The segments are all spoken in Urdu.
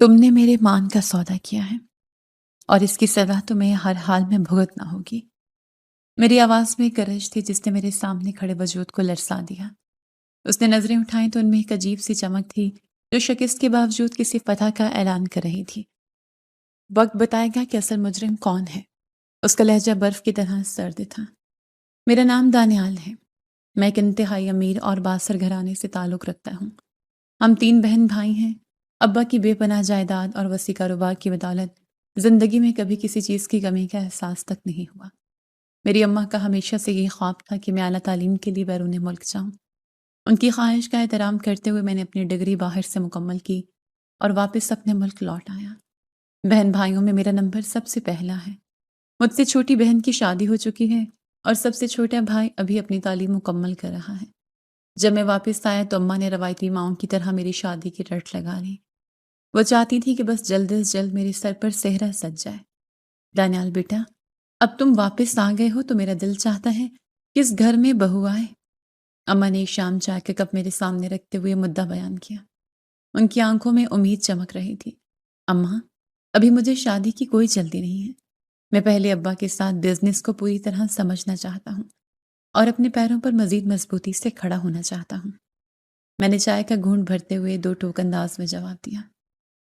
تم نے میرے مان کا سودا کیا ہے اور اس کی سزا تمہیں ہر حال میں بھگتنا ہوگی۔ میری آواز میں ایک گرج تھی جس نے میرے سامنے کھڑے وجود کو لرزا دیا۔ اس نے نظریں اٹھائیں تو ان میں ایک عجیب سی چمک تھی جو شکست کے باوجود کسی فتح کا اعلان کر رہی تھی۔ وقت بتائے گا کہ اصل مجرم کون ہے۔ اس کا لہجہ برف کی طرح سرد تھا۔ میرا نام دانیال ہے۔ میں ایک انتہائی امیر اور بااثر گھرانے سے تعلق رکھتا ہوں۔ ہم 3 بہن بھائی ہیں۔ ابا کی بے پناہ جائیداد اور وسیع کاروبار کی بدولت زندگی میں کبھی کسی چیز کی کمی کا احساس تک نہیں ہوا۔ میری اماں کا ہمیشہ سے یہ خواب تھا کہ میں اعلیٰ تعلیم کے لیے بیرون ملک جاؤں۔ ان کی خواہش کا احترام کرتے ہوئے میں نے اپنی ڈگری باہر سے مکمل کی اور واپس اپنے ملک لوٹ آیا۔ بہن بھائیوں میں میرا نمبر سب سے پہلا ہے۔ مجھ سے چھوٹی بہن کی شادی ہو چکی ہے اور سب سے چھوٹا بھائی ابھی اپنی تعلیم مکمل کر رہا ہے۔ جب میں واپس آیا تو اماں نے روایتی ماؤں کی طرح میری شادی کی رٹ لگا لی۔ وہ چاہتی تھی کہ بس جلد از جلد میرے سر پر صحرا سج جائے۔ دانیال بیٹا، اب تم واپس آ گئے ہو تو میرا دل چاہتا ہے کہ اس گھر میں بہو آئے۔ اماں نے ایک شام چائے کا کپ میرے سامنے رکھتے ہوئے مدعا بیان کیا۔ ان کی آنکھوں میں امید چمک رہی تھی۔ اماں، ابھی مجھے شادی کی کوئی جلدی نہیں ہے۔ میں پہلے ابا کے ساتھ بزنس کو پوری طرح سمجھنا چاہتا ہوں اور اپنے پیروں پر مزید مضبوطی سے کھڑا ہونا چاہتا ہوں۔ میں نے چائے کا گھونٹ بھرتے ہوئے 2 ٹوک انداز میں جواب دیا۔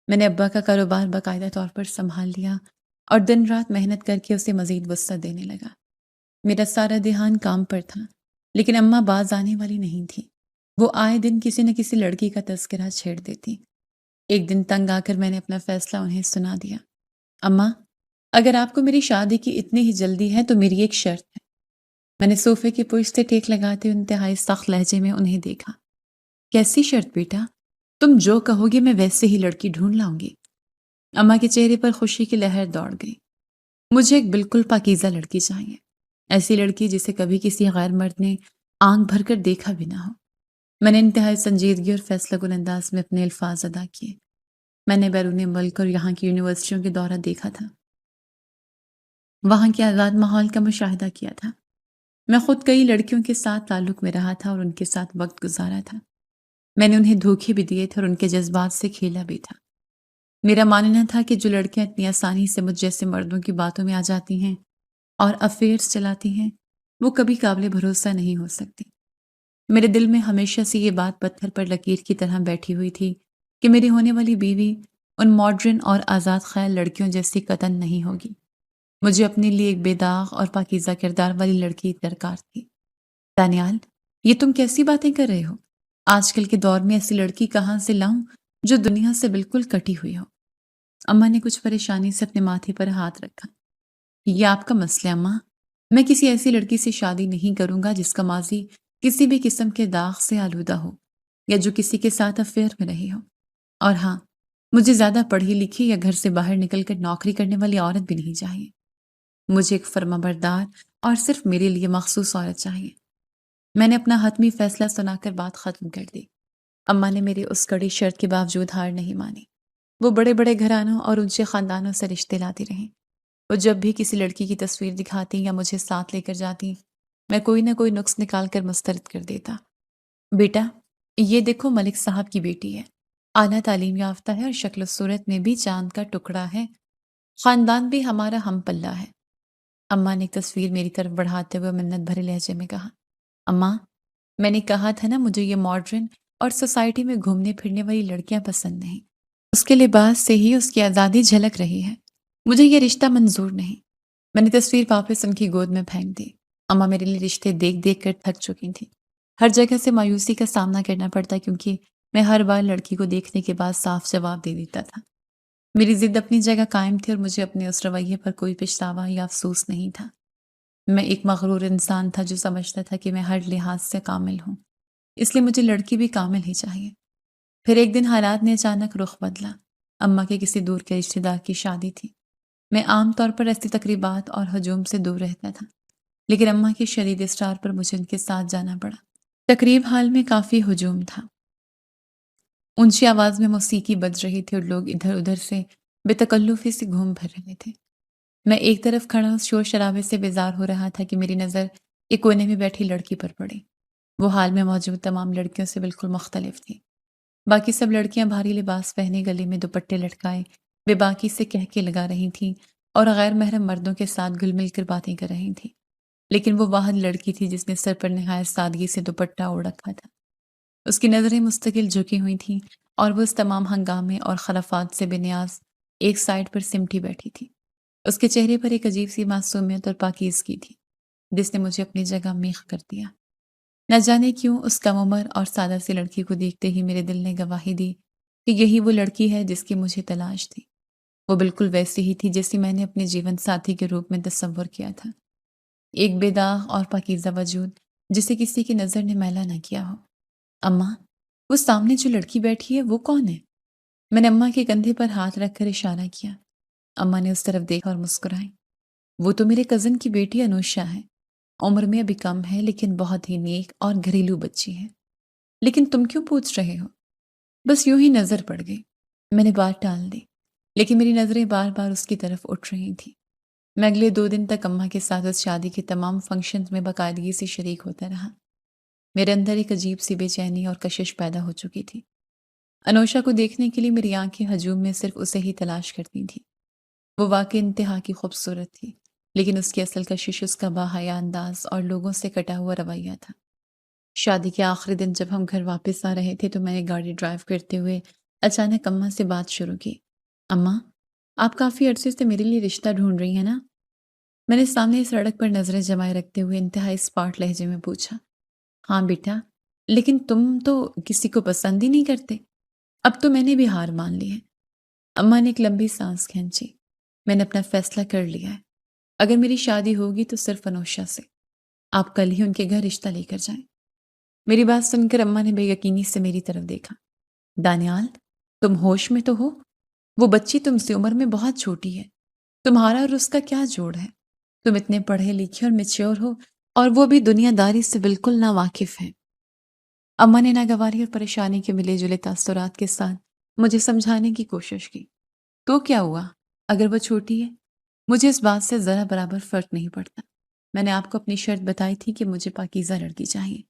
میں نے ابا کا کاروبار باقاعدہ طور پر سنبھال لیا اور دن رات محنت کر کے اسے مزید وسعت دینے لگا۔ میرا سارا دھیان کام پر تھا، لیکن اماں باز آنے والی نہیں تھی۔ وہ آئے دن کسی نہ کسی لڑکی کا تذکرہ چھیڑ دیتی۔ ایک دن تنگ آ کر میں نے اپنا فیصلہ انہیں سنا دیا۔ اماں، اگر آپ کو میری شادی کی اتنی ہی جلدی ہے تو میری ایک شرط ہے۔ میں نے صوفے کی پشت سے ٹیک لگاتے انتہائی سخت لہجے میں انہیں دیکھا۔ کیسی شرط بیٹا؟ تم جو کہو گے میں ویسے ہی لڑکی ڈھونڈ لاؤں گی۔ اماں کے چہرے پر خوشی کی لہر دوڑ گئی۔ مجھے ایک بالکل پاکیزہ لڑکی چاہیے، ایسی لڑکی جسے کبھی کسی غیر مرد نے آنکھ بھر کر دیکھا بھی نہ ہو۔ میں نے انتہائی سنجیدگی اور فیصلہ کن انداز میں اپنے الفاظ ادا کیے۔ میں نے بیرون ملک اور یہاں کی یونیورسٹیوں کے دورہ دیکھا تھا، وہاں کے آزاد ماحول کا مشاہدہ کیا تھا۔ میں خود کئی لڑکیوں کے ساتھ تعلق میں رہا تھا اور ان کے ساتھ وقت گزارا تھا۔ میں نے انہیں دھوکے بھی دیے تھے اور ان کے جذبات سے کھیلا بھی تھا۔ میرا ماننا تھا کہ جو لڑکیاں اتنی آسانی سے مجھ جیسے مردوں کی باتوں میں آ جاتی ہیں اور افیئرز چلاتی ہیں، وہ کبھی قابل بھروسہ نہیں ہو سکتی۔ میرے دل میں ہمیشہ سے یہ بات پتھر پر لکیر کی طرح بیٹھی ہوئی تھی کہ میری ہونے والی بیوی ان ماڈرن اور آزاد خیال لڑکیوں جیسی قطعاً نہیں ہوگی۔ مجھے اپنے لیے ایک بے داغ اور پاکیزہ کردار والی لڑکی درکار تھی۔ دانیال، یہ تم کیسی باتیں کر رہے ہو؟ آج کل کے دور میں ایسی لڑکی کہاں سے لاؤں جو دنیا سے بالکل کٹی ہوئی ہو؟ اماں نے کچھ پریشانی سے اپنے ماتھے پر ہاتھ رکھا۔ یہ آپ کا مسئلہ اماں۔ میں کسی ایسی لڑکی سے شادی نہیں کروں گا جس کا ماضی کسی بھی قسم کے داغ سے آلودہ ہو یا جو کسی کے ساتھ افیئر میں رہی ہو۔ اور ہاں، مجھے زیادہ پڑھی لکھی یا گھر سے باہر نکل کر نوکری کرنے والی عورت بھی نہیں چاہیے۔ مجھے ایک فرمانبردار اور صرف میرے لیے مخصوص عورت چاہیے۔ میں نے اپنا حتمی فیصلہ سنا کر بات ختم کر دی۔ اماں نے میری اس کڑی شرط کے باوجود ہار نہیں مانی۔ وہ بڑے بڑے گھرانوں اور اونچے خاندانوں سے رشتے لاتی رہیں۔ وہ جب بھی کسی لڑکی کی تصویر دکھاتی یا مجھے ساتھ لے کر جاتی، میں کوئی نہ کوئی نقص نکال کر مسترد کر دیتا۔ بیٹا، یہ دیکھو ملک صاحب کی بیٹی ہے، اعلیٰ تعلیم یافتہ ہے اور شکل و صورت میں بھی چاند کا ٹکڑا ہے، خاندان بھی ہمارا ہم پلہ ہے۔ اماں نے ایک تصویر میری طرف بڑھاتے ہوئے منت بھرے لہجے میں کہا۔ اماں، میں نے کہا تھا نا مجھے یہ ماڈرن اور سوسائٹی میں گھومنے پھرنے والی لڑکیاں پسند نہیں۔ اس کے لباس سے ہی اس کی آزادی جھلک رہی ہے۔ مجھے یہ رشتہ منظور نہیں۔ میں نے تصویر واپس ان کی گود میں پھینک دی۔ اماں میرے لیے رشتے دیکھ دیکھ کر تھک چکی تھیں۔ ہر جگہ سے مایوسی کا سامنا کرنا پڑتا کیونکہ میں ہر بار لڑکی کو دیکھنے کے بعد صاف جواب دے دیتا تھا۔ میری ضد اپنی جگہ قائم تھی اور مجھے اپنے اس رویے پر کوئی پچھتاوا یا افسوس نہیں تھا۔ میں ایک مغرور انسان تھا جو سمجھتا تھا کہ میں ہر لحاظ سے کامل ہوں، اس لیے مجھے لڑکی بھی کامل ہی چاہیے۔ پھر ایک دن حالات نے اچانک رخ بدلا۔ اماں کے کسی دور کے رشتے دار کی شادی تھی۔ میں عام طور پر ایسی تقریبات اور ہجوم سے دور رہتا تھا، لیکن اماں کے شدید اصرار پر مجھے ان کے ساتھ جانا پڑا۔ تقریب حال میں کافی ہجوم تھا۔ اونچی آواز میں موسیقی بج رہی تھی اور لوگ ادھر ادھر سے بے تکلفی سے گھوم پھر رہے تھے۔ میں ایک طرف کھڑا اس شور شرابے سے بیزار ہو رہا تھا کہ میری نظر ایک کونے میں بیٹھی لڑکی پر پڑی۔ وہ حال میں موجود تمام لڑکیوں سے بالکل مختلف تھی۔ باقی سب لڑکیاں بھاری لباس پہنے گلے میں دوپٹے لٹکائے بے باکی سے کہکے لگا رہی تھیں اور غیر محرم مردوں کے ساتھ گل مل کر باتیں کر رہی تھیں، لیکن وہ واحد لڑکی تھی جس نے سر پر نہایت سادگی سے دوپٹہ اوڑھ رکھا تھا۔ اس کی نظریں مستقل جھکی ہوئی تھیں اور وہ اس تمام ہنگامے اور خلافات سے بے نیاز ایک سائڈ پر سمٹی بیٹھی تھی۔ اس کے چہرے پر ایک عجیب سی معصومیت اور پاکیزگی تھی جس نے مجھے اپنی جگہ میخ کر دیا۔ نہ جانے کیوں اس کم عمر اور سادہ سی لڑکی کو دیکھتے ہی میرے دل نے گواہی دی کہ یہی وہ لڑکی ہے جس کی مجھے تلاش تھی۔ وہ بالکل ویسی ہی تھی جیسی میں نے اپنے جیون ساتھی کے روپ میں تصور کیا تھا، ایک بے داغ اور پاکیزہ وجود جسے کسی کی نظر نے میلا نہ کیا ہو۔ اماں، وہ سامنے جو لڑکی بیٹھی ہے وہ کون ہے؟ میں نے اماں کے کندھے پر ہاتھ رکھ کر اشارہ کیا۔ اماں نے اس طرف دیکھا اور مسکرائی۔ وہ تو میرے کزن کی بیٹی انوشا ہے، عمر میں ابھی کم ہے لیکن بہت ہی نیک اور گھریلو بچی ہے۔ لیکن تم کیوں پوچھ رہے ہو؟ بس یوں ہی نظر پڑ گئی۔ میں نے بات ٹال دی، لیکن میری نظریں بار بار اس کی طرف اٹھ رہی تھیں۔ میں اگلے 2 دن تک اماں کے ساتھ اس شادی کے تمام فنکشنز میں باقاعدگی سے شریک ہوتا رہا۔ میرے اندر ایک عجیب سی بے چینی اور کشش پیدا ہو چکی تھی۔ انوشا کو دیکھنے کے لیے میری آنکھیں ہجوم میں صرف اسے ہی تلاش کرتی تھیں۔ وہ واقعی انتہا کی خوبصورت تھی، لیکن اس کی اصل کشش اس کا باحیا انداز اور لوگوں سے کٹا ہوا رویہ تھا۔ شادی کے آخری دن جب ہم گھر واپس آ رہے تھے تو میں نے گاڑی ڈرائیو کرتے ہوئے اچانک اماں سے بات شروع کی۔ اماں، آپ کافی عرصے سے میرے لیے رشتہ ڈھونڈ رہی ہیں نا؟ میں نے سامنے سڑک پر نظریں جمائے رکھتے ہوئے انتہائی اسپاٹ لہجے میں پوچھا۔ ہاں بیٹا، لیکن تم تو کسی کو پسند ہی نہیں کرتے۔ اب تو میں نے بھی ہار مان لی ہے۔ اماں نے ایک لمبی سانس کھینچی۔ میں نے اپنا فیصلہ کر لیا ہے۔ اگر میری شادی ہوگی تو صرف انوشا سے۔ آپ کل ہی ان کے گھر رشتہ لے کر جائیں۔ میری بات سن کر اماں نے بے یقینی سے میری طرف دیکھا۔ دانیال، تم ہوش میں تو ہو؟ وہ بچی تم سے عمر میں بہت چھوٹی ہے۔ تمہارا اور اس کا کیا جوڑ ہے؟ تم اتنے پڑھے لکھے اور میچور ہو اور وہ بھی دنیا داری سے بالکل ناواقف ہے۔ اماں نے ناگواری اور پریشانی کے ملے جلے تاثرات کے ساتھ مجھے سمجھانے کی کوشش کی۔ تو کیا ہوا؟ اگر وہ چھوٹی ہے، مجھے اس بات سے ذرا برابر فرق نہیں پڑتا۔ میں نے آپ کو اپنی شرط بتائی تھی کہ مجھے پاکیزہ لڑکی چاہیے۔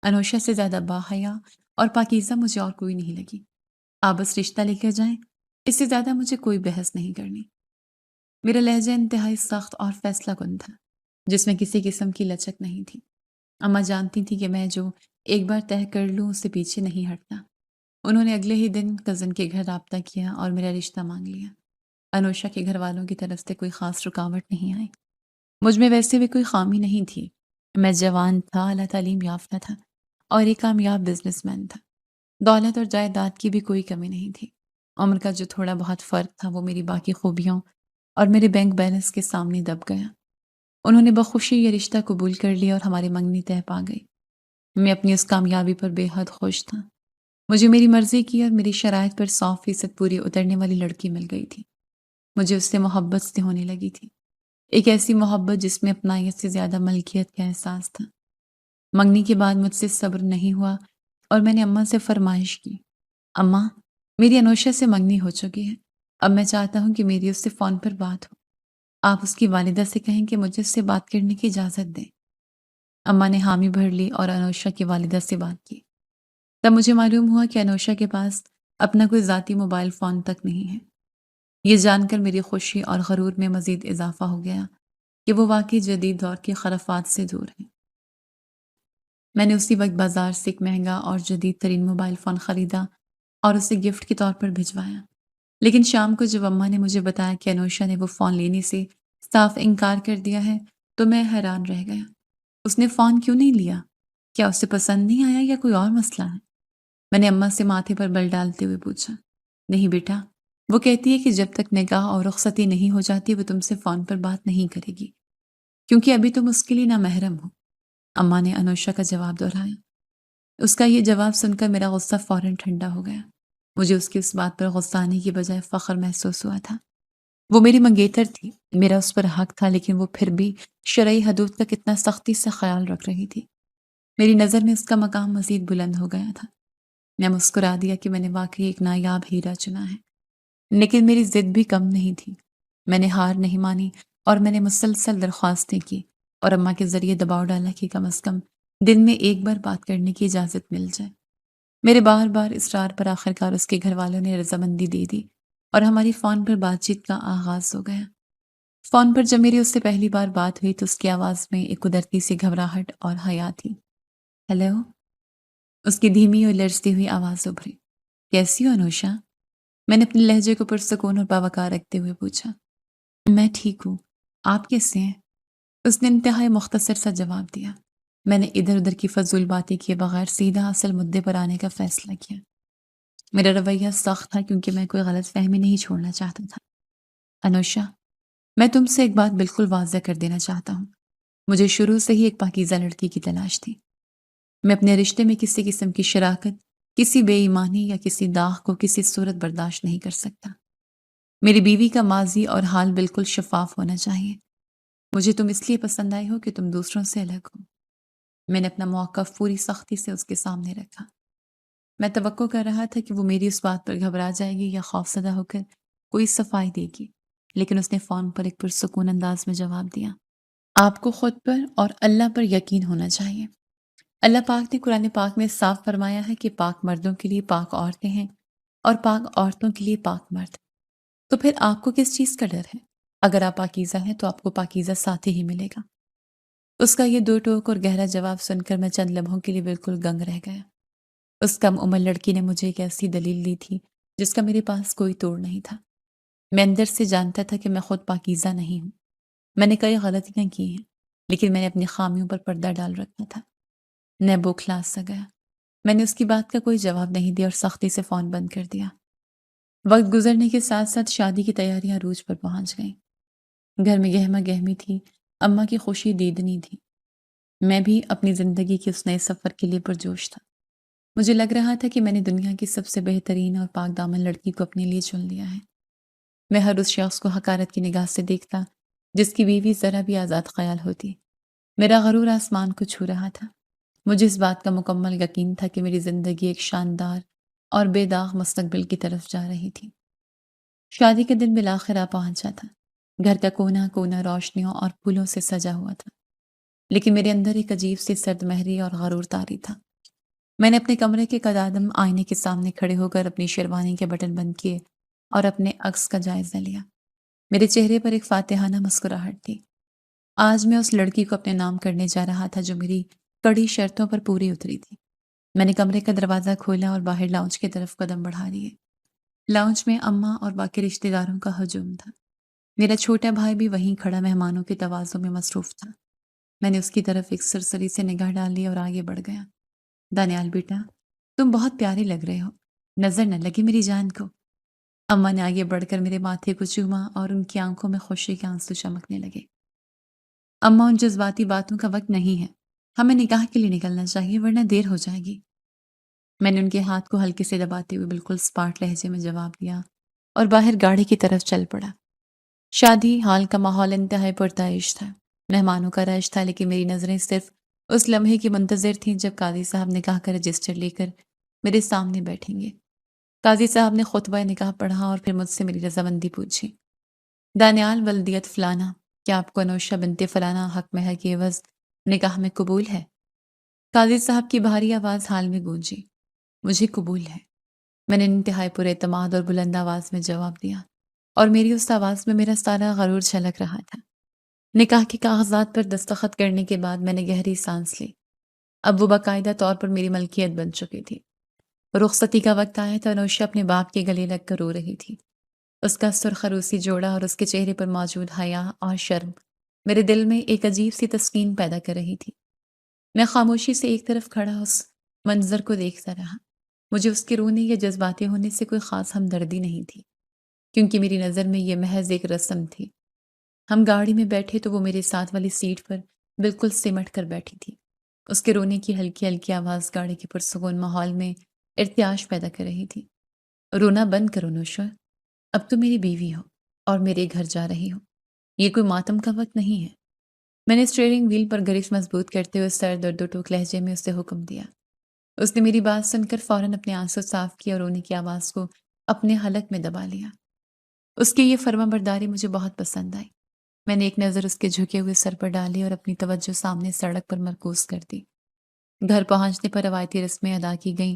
انوشا سے زیادہ باحیا اور پاکیزہ مجھے اور کوئی نہیں لگی۔ آپ بس رشتہ لے کر جائیں، اس سے زیادہ مجھے کوئی بحث نہیں کرنی۔ میرا لہجہ انتہائی سخت اور فیصلہ کن تھا، جس میں کسی قسم کی لچک نہیں تھی۔ اماں جانتی تھی کہ میں جو ایک بار طے کر لوں اس سے پیچھے نہیں ہٹتا۔ انہوں نے اگلے ہی دن کزن کے گھر رابطہ کیا اور میرا رشتہ مانگ لیا۔ انوشا کے گھر والوں کی طرف سے کوئی خاص رکاوٹ نہیں آئی۔ مجھ میں ویسے بھی کوئی خامی نہیں تھی۔ میں جوان تھا، اعلیٰ تعلیم یافتہ تھا اور ایک کامیاب بزنس مین تھا۔ دولت اور جائیداد کی بھی کوئی کمی نہیں تھی۔ عمر کا جو تھوڑا بہت فرق تھا وہ میری باقی خوبیوں اور میرے بینک بیلنس کے سامنے دب گیا۔ انہوں نے بخوشی یہ رشتہ قبول کر لیا اور ہماری منگنی طے پا گئی۔ میں اپنی اس کامیابی پر بے حد خوش تھا۔ مجھے میری مرضی کی اور میری شرائط پر 100% پوری اترنے والی لڑکی مل گئی تھی۔ مجھے اس سے محبت سے ہونے لگی تھی، ایک ایسی محبت جس میں اپنائیت سے زیادہ ملکیت کا احساس تھا۔ منگنی کے بعد مجھ سے صبر نہیں ہوا اور میں نے اماں سے فرمائش کی، اماں، میری انوشا سے منگنی ہو چکی ہے۔ اب میں چاہتا ہوں کہ میری اس سے فون پر بات ہو۔ آپ اس کی والدہ سے کہیں کہ مجھے اس سے بات کرنے کی اجازت دیں۔ اماں نے حامی بھر لی اور انوشا کی والدہ سے بات کی۔ تب مجھے معلوم ہوا کہ انوشا کے پاس اپنا کوئی ذاتی موبائل فون تک نہیں ہے۔ یہ جان کر میری خوشی اور غرور میں مزید اضافہ ہو گیا کہ وہ واقعی جدید دور کے خرافات سے دور ہے۔ میں نے اسی وقت بازار سے ایک مہنگا اور جدید ترین موبائل فون خریدا اور اسے گفٹ کے طور پر بھجوایا۔ لیکن شام کو جب اماں نے مجھے بتایا کہ انوشا نے وہ فون لینے سے صاف انکار کر دیا ہے تو میں حیران رہ گیا۔ اس نے فون کیوں نہیں لیا؟ کیا اسے پسند نہیں آیا یا کوئی اور مسئلہ ہے؟ میں نے اماں سے ماتھے پر بل ڈالتے ہوئے پوچھا۔ نہیں بیٹا، وہ کہتی ہے کہ جب تک نکاح اور رخصتی نہیں ہو جاتی وہ تم سے فون پر بات نہیں کرے گی، کیونکہ ابھی تم اس کے لیے نامحرم ہو۔ اماں نے انوشا کا جواب دہرایا۔ اس کا یہ جواب سن کر میرا غصہ فوراً ٹھنڈا ہو گیا۔ مجھے اس کی اس بات پر غصہ آنے کی بجائے فخر محسوس ہوا تھا۔ وہ میری منگیتر تھی، میرا اس پر حق تھا، لیکن وہ پھر بھی شرعی حدود کا کتنا سختی سے خیال رکھ رہی تھی۔ میری نظر میں اس کا مقام مزید بلند ہو گیا تھا۔ میں مسکرا دیا کہ میں نے واقعی ایک نایاب ہیرا چنا ہے، لیکن میری ضد بھی کم نہیں تھی۔ میں نے ہار نہیں مانی اور میں نے مسلسل درخواستیں کی اور اماں کے ذریعے دباؤ ڈالا کہ کم از کم دن میں ایک بار بات کرنے کی اجازت مل جائے۔ میرے بار بار اصرار پر آخرکار اس کے گھر والوں نے رضامندی دے دی اور ہماری فون پر بات چیت کا آغاز ہو گیا۔ فون پر جب میری اس سے پہلی بار بات ہوئی تو اس کی آواز میں ایک قدرتی سی گھبراہٹ اور حیا تھی۔ ہیلو، اس کی دھیمی اور لرزتی ہوئی آواز ابھری۔ کیسی ہو انوشا؟ میں نے اپنے لہجے کو پرسکون اور باوقار رکھتے ہوئے پوچھا۔ میں ٹھیک ہوں، آپ کیسے ہیں؟ اس نے انتہائی مختصر سا جواب دیا۔ میں نے ادھر ادھر کی فضول باتیں کیے بغیر سیدھا اصل مدعے پر آنے کا فیصلہ کیا۔ میرا رویہ سخت تھا کیونکہ میں کوئی غلط فہمی نہیں چھوڑنا چاہتا تھا۔ انوشا، میں تم سے ایک بات بالکل واضح کر دینا چاہتا ہوں۔ مجھے شروع سے ہی ایک پاکیزہ لڑکی کی تلاش تھی۔ میں اپنے رشتے میں کسی قسم کی شراکت، کسی بے ایمانی یا کسی داغ کو کسی صورت برداشت نہیں کر سکتا۔ میری بیوی کا ماضی اور حال بالکل شفاف ہونا چاہیے۔ مجھے تم اس لیے پسند آئی ہو کہ تم دوسروں سے الگ ہو۔ میں نے اپنا موقف پوری سختی سے اس کے سامنے رکھا۔ میں توقع کر رہا تھا کہ وہ میری اس بات پر گھبرا جائے گی یا خوفزدہ ہو کر کوئی صفائی دے گی، لیکن اس نے فون پر ایک پرسکون انداز میں جواب دیا۔ آپ کو خود پر اور اللہ پر یقین ہونا چاہیے۔ اللہ پاک نے قرآن پاک میں صاف فرمایا ہے کہ پاک مردوں کے لیے پاک عورتیں ہیں اور پاک عورتوں کے لیے پاک مرد۔ تو پھر آپ کو کس چیز کا ڈر ہے؟ اگر آپ پاکیزہ ہیں تو آپ کو پاکیزہ ساتھی ہی ملے گا۔ اس کا یہ دو ٹوک اور گہرا جواب سن کر میں چند لمحوں کے لیے بالکل دنگ رہ گیا۔ اس کم عمر لڑکی نے مجھے ایک ایسی دلیل دی تھی جس کا میرے پاس کوئی توڑ نہیں تھا۔ میں اندر سے جانتا تھا کہ میں خود پاکیزہ نہیں ہوں۔ میں نے کئی غلطیاں کی ہیں، لیکن میں نے اپنی خامیوں پر پردہ ڈال رکھا تھا۔ میں بوکھلاس سا گیا۔ میں نے اس کی بات کا کوئی جواب نہیں دیا اور سختی سے فون بند کر دیا۔ وقت گزرنے کے ساتھ ساتھ شادی کی تیاریاں عروج پر پہنچ گئیں۔ گھر میں گہما گہمی تھی، اماں کی خوشی دیدنی تھی۔ میں بھی اپنی زندگی کے اس نئے سفر کے لیے پرجوش تھا۔ مجھے لگ رہا تھا کہ میں نے دنیا کی سب سے بہترین اور پاک دامن لڑکی کو اپنے لیے چن لیا ہے۔ میں ہر اس شخص کو حقارت کی نگاہ سے دیکھتا جس کی بیوی ذرا بھی آزاد خیال ہوتی۔ میرا غرور آسمان کو چھو رہا تھا۔ مجھے اس بات کا مکمل یقین تھا کہ میری زندگی ایک شاندار اور بے داغ مستقبل کی طرف جا رہی تھی۔ شادی کے دن بالآخر آ پہنچا تھا۔ گھر کا کونا کونا روشنیوں اور پھولوں سے سجا ہوا تھا، لیکن میرے اندر ایک عجیب سی سرد مہری اور غرور طاری تھا۔ میں نے اپنے کمرے کے قدادم آئینے کے سامنے کھڑے ہو کر اپنی شیروانی کے بٹن بند کیے اور اپنے عکس کا جائزہ لیا۔ میرے چہرے پر ایک فاتحانہ مسکراہٹ تھی۔ آج میں اس لڑکی کو اپنے نام کرنے جا رہا تھا جو میری کڑی شرطوں پر پوری اتری تھی۔ میں نے کمرے کا دروازہ کھولا اور باہر لاؤنج کی طرف قدم بڑھا لیے۔ لاؤنج میں اماں اور باقی رشتہ داروں کا ہجوم تھا۔ میرا چھوٹا بھائی بھی وہیں کھڑا مہمانوں کے تواضع میں مصروف تھا۔ میں نے اس کی طرف ایک سرسری سے نگاہ ڈال لی اور آگے بڑھ گیا۔ دانیال بیٹا، تم بہت پیارے لگ رہے ہو، نظر نہ لگی میری جان کو۔ اماں نے آگے بڑھ کر میرے ماتھے کو چوما اور ان کی آنکھوں میں خوشی کے آنسو چمکنے لگے۔ اماں، ان جذباتی باتوں کا وقت نہیں ہے، ہمیں نکاح کے لیے نکلنا چاہیے ورنہ دیر ہو جائے گی۔ میں نے ان کے ہاتھ کو ہلکے سے دباتے ہوئے بالکل سپاٹ لہجے میں جواب دیا اور باہر گاڑی کی طرف چل پڑا۔ شادی ہال کا ماحول انتہائی پرتعیش تھا، مہمانوں کا رش تھا، لیکن میری نظریں صرف اس لمحے کی منتظر تھیں جب قاضی صاحب نکاح کا رجسٹر لے کر میرے سامنے بیٹھیں گے۔ قاضی صاحب نے خطبہ نکاح پڑھا اور پھر مجھ سے میری رضامندی پوچھی۔ دانیال ولدیت فلانا، کیا آپ کو انوشا بنت فلانا حق مہر کے عوض نکاح میں قبول ہے؟ قاضی صاحب کی بھاری آواز حال میں گونجی۔ مجھے قبول ہے، میں نے انتہائی پر اعتماد اور بلند آواز میں جواب دیا، اور میری اس آواز میں میرا سارا غرور جھلک رہا تھا۔ نکاح کے کاغذات پر دستخط کرنے کے بعد میں نے گہری سانس لی۔ اب وہ باقاعدہ طور پر میری ملکیت بن چکی تھی۔ رخصتی کا وقت آیا تو انوشا اپنے باپ کے گلے لگ کر رو رہی تھی۔ اس کا سرخ روسی جوڑا اور اس کے چہرے پر موجود حیا اور شرم میرے دل میں ایک عجیب سی تسکین پیدا کر رہی تھی۔ میں خاموشی سے ایک طرف کھڑا اس منظر کو دیکھتا رہا۔ مجھے اس کے رونے یا جذباتی ہونے سے کوئی خاص ہمدردی نہیں تھی، کیونکہ میری نظر میں یہ محض ایک رسم تھی۔ ہم گاڑی میں بیٹھے تو وہ میرے ساتھ والی سیٹ پر بالکل سمٹ کر بیٹھی تھی۔ اس کے رونے کی ہلکی ہلکی آواز گاڑی کے پرسکون ماحول میں ارتعاش پیدا کر رہی تھی۔ رونا بند کرو نوشا، اب تو میری بیوی ہو اور میرے گھر جا رہی ہو، یہ کوئی ماتم کا وقت نہیں ہے۔ میں نے اسٹیئرنگ وہیل پر گرفت مضبوط کرتے ہوئے سر درد و ٹوک لہجے میں اسے حکم دیا۔ اس نے میری بات سن کر فوراً اپنے آنسو صاف کیا اور رونے کی آواز کو اپنے حلق میں دبا لیا۔ اس کی یہ فرما برداری مجھے بہت پسند آئی۔ میں نے ایک نظر اس کے جھکے ہوئے سر پر ڈالی اور اپنی توجہ سامنے سڑک پر مرکوز کر دی۔ گھر پہنچنے پر روایتی رسمیں ادا کی گئیں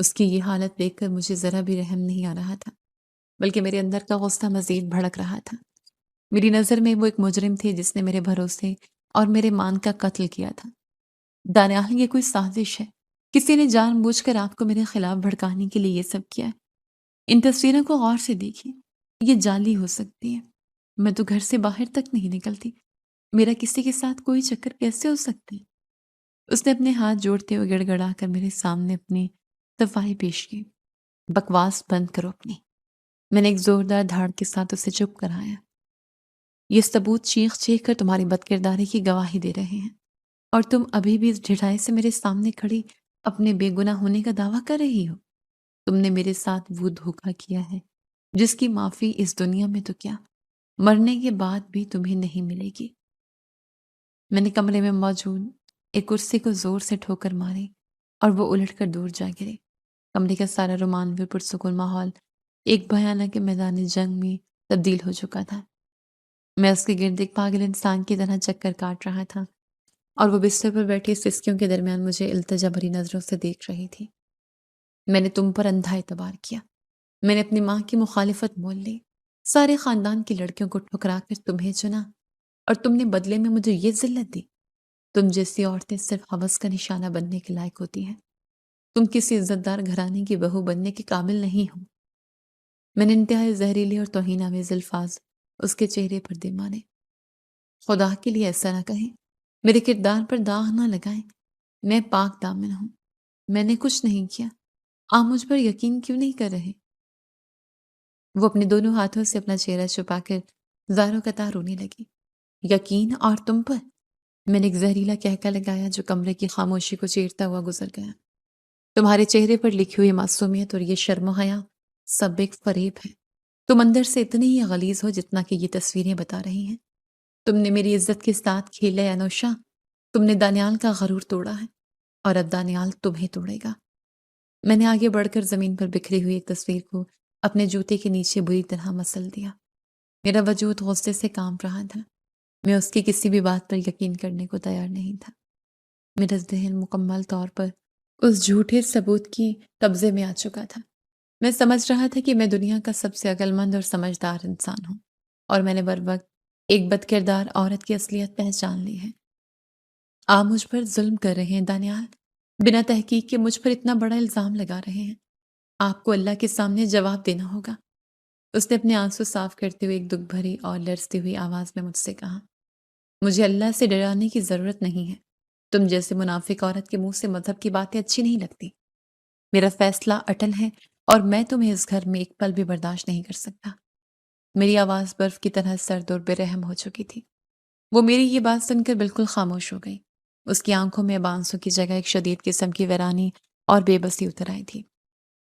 اس کی یہ حالت دیکھ کر مجھے ذرا بھی رحم نہیں آ رہا تھا، بلکہ میرے اندر کا غصہ مزید بھڑک رہا تھا۔ میری نظر میں وہ ایک مجرم تھے جس نے میرے بھروسے اور میرے مان کا قتل کیا تھا۔ دانیال، یہ کوئی سازش ہے۔ کسی نے جان بوجھ کر آپ کو میرے خلاف بھڑکانے کے لیے یہ سب کیا ہے۔ ان تصویروں کو غور سے دیکھیں، یہ جعلی ہو سکتی ہیں۔ میں تو گھر سے باہر تک نہیں نکلتی، میرا کسی کے ساتھ کوئی چکر کیسے ہو سکتی؟ اس نے اپنے ہاتھ جوڑتے ہوئے گڑ گڑا کر میرے سامنے اپنی صفائی پیش کی۔ بکواس بند کرو اپنی۔ میں نے ایک زوردار دھاڑ کے ساتھ اسے چپ کرایا۔ یہ ثبوت چیخ چیخ کر تمہاری بد کرداری کی گواہی دے رہے ہیں، اور تم ابھی بھی اس ڈھٹائی سے میرے سامنے کھڑی اپنے بے گناہ ہونے کا دعویٰ کر رہی ہو۔ تم نے میرے ساتھ وہ دھوکا کیا ہے جس کی معافی اس دنیا میں تو کیا، مرنے کے بعد بھی تمہیں نہیں ملے گی۔ میں نے کمرے میں موجود ایک کرسی کو زور سے ٹھوکر ماری اور وہ الٹ کر دور جا گرے۔ کمرے کا سارا رومانوی پرسکون ماحول ایک بھیانک میدان جنگ میں تبدیل ہو چکا تھا۔ میں اس کے گرد ایک پاگل انسان کی طرح چکر کاٹ رہا تھا، اور وہ بستر پر بیٹھی سسکیوں کے درمیان مجھے التجا بھری نظروں سے دیکھ رہی تھی۔ میں نے تم پر اندھا اعتبار کیا، میں نے اپنی ماں کی مخالفت مول لی، سارے خاندان کی لڑکیوں کو ٹھکرا کر تمہیں چنا، اور تم نے بدلے میں مجھے یہ ذلت دی۔ تم جیسی عورتیں صرف ہوس کا نشانہ بننے کے لائق ہوتی ہیں، تم کسی عزت دار گھرانے کی بہو بننے کے قابل نہیں ہو۔ میں نے انتہائی زہریلے اور توہین آمیز الفاظ اس کے چہرے پر دے مارے۔ خدا کے لیے ایسا نہ کہیں، میرے کردار پر داغ نہ لگائیں، میں پاک دامن ہوں، میں نے کچھ نہیں کیا، آپ مجھ پر یقین کیوں نہیں کر رہے؟ وہ اپنے دونوں ہاتھوں سے اپنا چہرہ چھپا کر زاروں قطار رونے لگی۔ یقین اور تم پر؟ میں نے ایک زہریلا کہکا لگایا جو کمرے کی خاموشی کو چیرتا ہوا گزر گیا۔ تمہارے چہرے پر لکھی ہوئی معصومیت اور یہ شرم و حیا سب ایک فریب ہے۔ تم اندر سے اتنی ہی غلیظ ہو جتنا کہ یہ تصویریں بتا رہی ہیں۔ تم نے میری عزت کے ساتھ کھیلا ہے انوشا، تم نے دانیال کا غرور توڑا ہے، اور اب دانیال تمہیں توڑے گا۔ میں نے آگے بڑھ کر زمین پر بکھری ہوئی ایک تصویر کو اپنے جوتے کے نیچے بری طرح مسل دیا۔ میرا وجود غصے سے کانپ رہا تھا، میں اس کی کسی بھی بات پر یقین کرنے کو تیار نہیں تھا۔ میرا ذہن مکمل طور پر اس جھوٹے ثبوت کی قبضے میں آ چکا تھا۔ میں سمجھ رہا تھا کہ میں دنیا کا سب سے عقل مند اور سمجھدار انسان ہوں، اور میں نے بروقت ایک بد کردار عورت کی اصلیت پہچان لی ہے۔ آپ مجھ پر ظلم کر رہے ہیں دانیال، بنا تحقیق کے مجھ پر اتنا بڑا الزام لگا رہے ہیں۔ آپ کو اللہ کے سامنے جواب دینا ہوگا۔ اس نے اپنے آنسو صاف کرتے ہوئے ایک دکھ بھری اور لرزتی ہوئی آواز میں مجھ سے کہا، مجھے اللہ سے ڈرانے کی ضرورت نہیں ہے، تم جیسے منافق عورت کے منہ سے مذہب کی باتیں اچھی نہیں لگتی۔ میرا فیصلہ اٹل ہے، اور میں تمہیں اس گھر میں ایک پل بھی برداشت نہیں کر سکتا۔ میری آواز برف کی طرح سرد اور بے رحم ہو چکی تھی۔ وہ میری یہ بات سن کر بالکل خاموش ہو گئی۔ اس کی آنکھوں میں اب آنسوں کی جگہ ایک شدید قسم کی ویرانی اور بے بسی اتر آئی تھی۔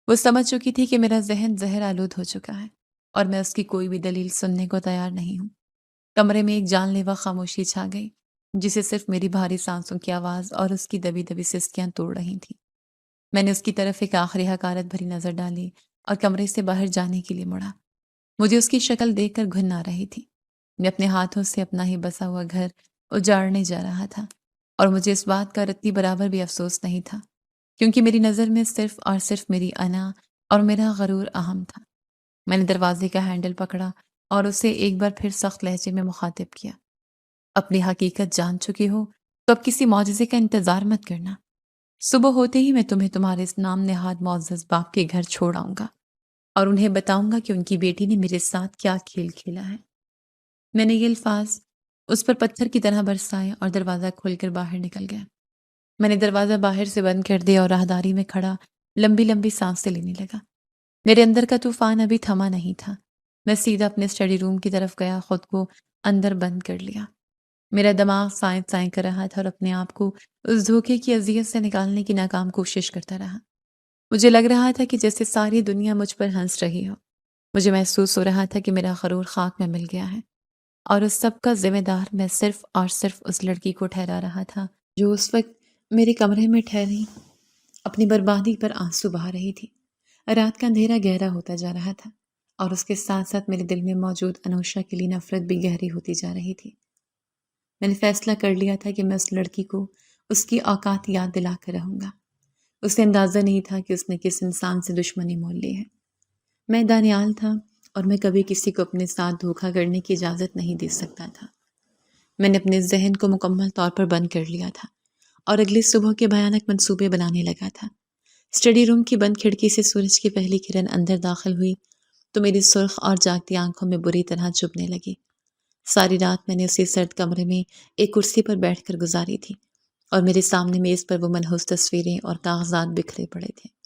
وہ سمجھ چکی تھی کہ میرا ذہن زہر آلود ہو چکا ہے، اور میں اس کی کوئی بھی دلیل سننے کو تیار نہیں ہوں۔ کمرے میں ایک جان لیوا خاموشی چھا گئی، جسے صرف میری بھاری سانسوں کی آواز اور اس کی دبی دبی سسکیاں توڑ رہی تھیں۔ میں نے اس کی طرف ایک آخری حقارت بھری نظر ڈالی اور کمرے سے باہر جانے کے لیے مڑا۔ مجھے اس کی شکل دیکھ کر گھن آ رہی تھی۔ میں اپنے ہاتھوں سے اپنا ہی بسا ہوا گھر اجاڑنے جا رہا تھا، اور مجھے اس بات کا رتی برابر بھی افسوس نہیں تھا، کیونکہ میری نظر میں صرف اور صرف میری انا اور میرا غرور اہم تھا۔ میں نے دروازے کا ہینڈل پکڑا اور اسے ایک بار پھر سخت لہجے میں مخاطب کیا، اپنی حقیقت جان چکی ہو تو اب کسی معجزے کا انتظار مت کرنا۔ صبح ہوتے ہی میں تمہیں تمہارے اس نام نہاد معزز باپ کے گھر چھوڑ آؤں گا، اور انہیں بتاؤں گا کہ ان کی بیٹی نے میرے ساتھ کیا کھیل کھیلا ہے۔ میں نے یہ الفاظ اس پر پتھر کی طرح برسائے اور دروازہ کھول کر باہر نکل گیا۔ میں نے دروازہ باہر سے بند کر دیا اور راہداری میں کھڑا لمبی لمبی سانسیں لینے لگا۔ میرے اندر کا طوفان ابھی تھما نہیں تھا۔ میں سیدھا اپنے اسٹڈی روم کی طرف گیا، خود کو اندر بند کر لیا۔ میرا دماغ سائیں سائیں کر رہا تھا اور اپنے آپ کو اس دھوکے کی اذیت سے نکالنے کی ناکام کوشش کرتا رہا۔ مجھے لگ رہا تھا کہ جیسے ساری دنیا مجھ پر ہنس رہی ہو۔ مجھے محسوس ہو رہا تھا کہ میرا غرور خاک میں مل گیا ہے، اور اس سب کا ذمہ دار میں صرف اور صرف اس لڑکی کو ٹھہرا رہا تھا جو اس وقت میرے کمرے میں ٹھہری اپنی بربادی پر آنسو بہا رہی تھی۔ رات کا اندھیرا گہرا ہوتا جا رہا تھا، اور اس کے ساتھ ساتھ میرے دل میں موجود انوشا کے لیے نفرت بھی گہری ہوتی جا رہی تھی۔ میں نے فیصلہ کر لیا تھا کہ میں اس لڑکی کو اس کی اوقات یاد دلا کر رہوں گا۔ اسے اندازہ نہیں تھا کہ اس نے کس انسان سے دشمنی مول لی ہے۔ میں دانیال تھا اور میں کبھی کسی کو اپنے ساتھ دھوکہ کرنے کی اجازت نہیں دے سکتا تھا۔ میں نے اپنے ذہن کو مکمل طور پر بند کر لیا تھا اور اگلی صبح کے بھیانک منصوبے بنانے لگا تھا۔ اسٹڈی روم کی بند کھڑکی سے سورج کی پہلی کرن اندر داخل ہوئی تو میری سرخ اور جاگتی آنکھوں میں بری طرح چبھنے لگی۔ ساری رات میں نے اسی سرد کمرے میں ایک کرسی پر بیٹھ کر گزاری تھی اور میرے سامنے میز پر وہ منحوس تصویریں اور کاغذات بکھرے پڑے تھے۔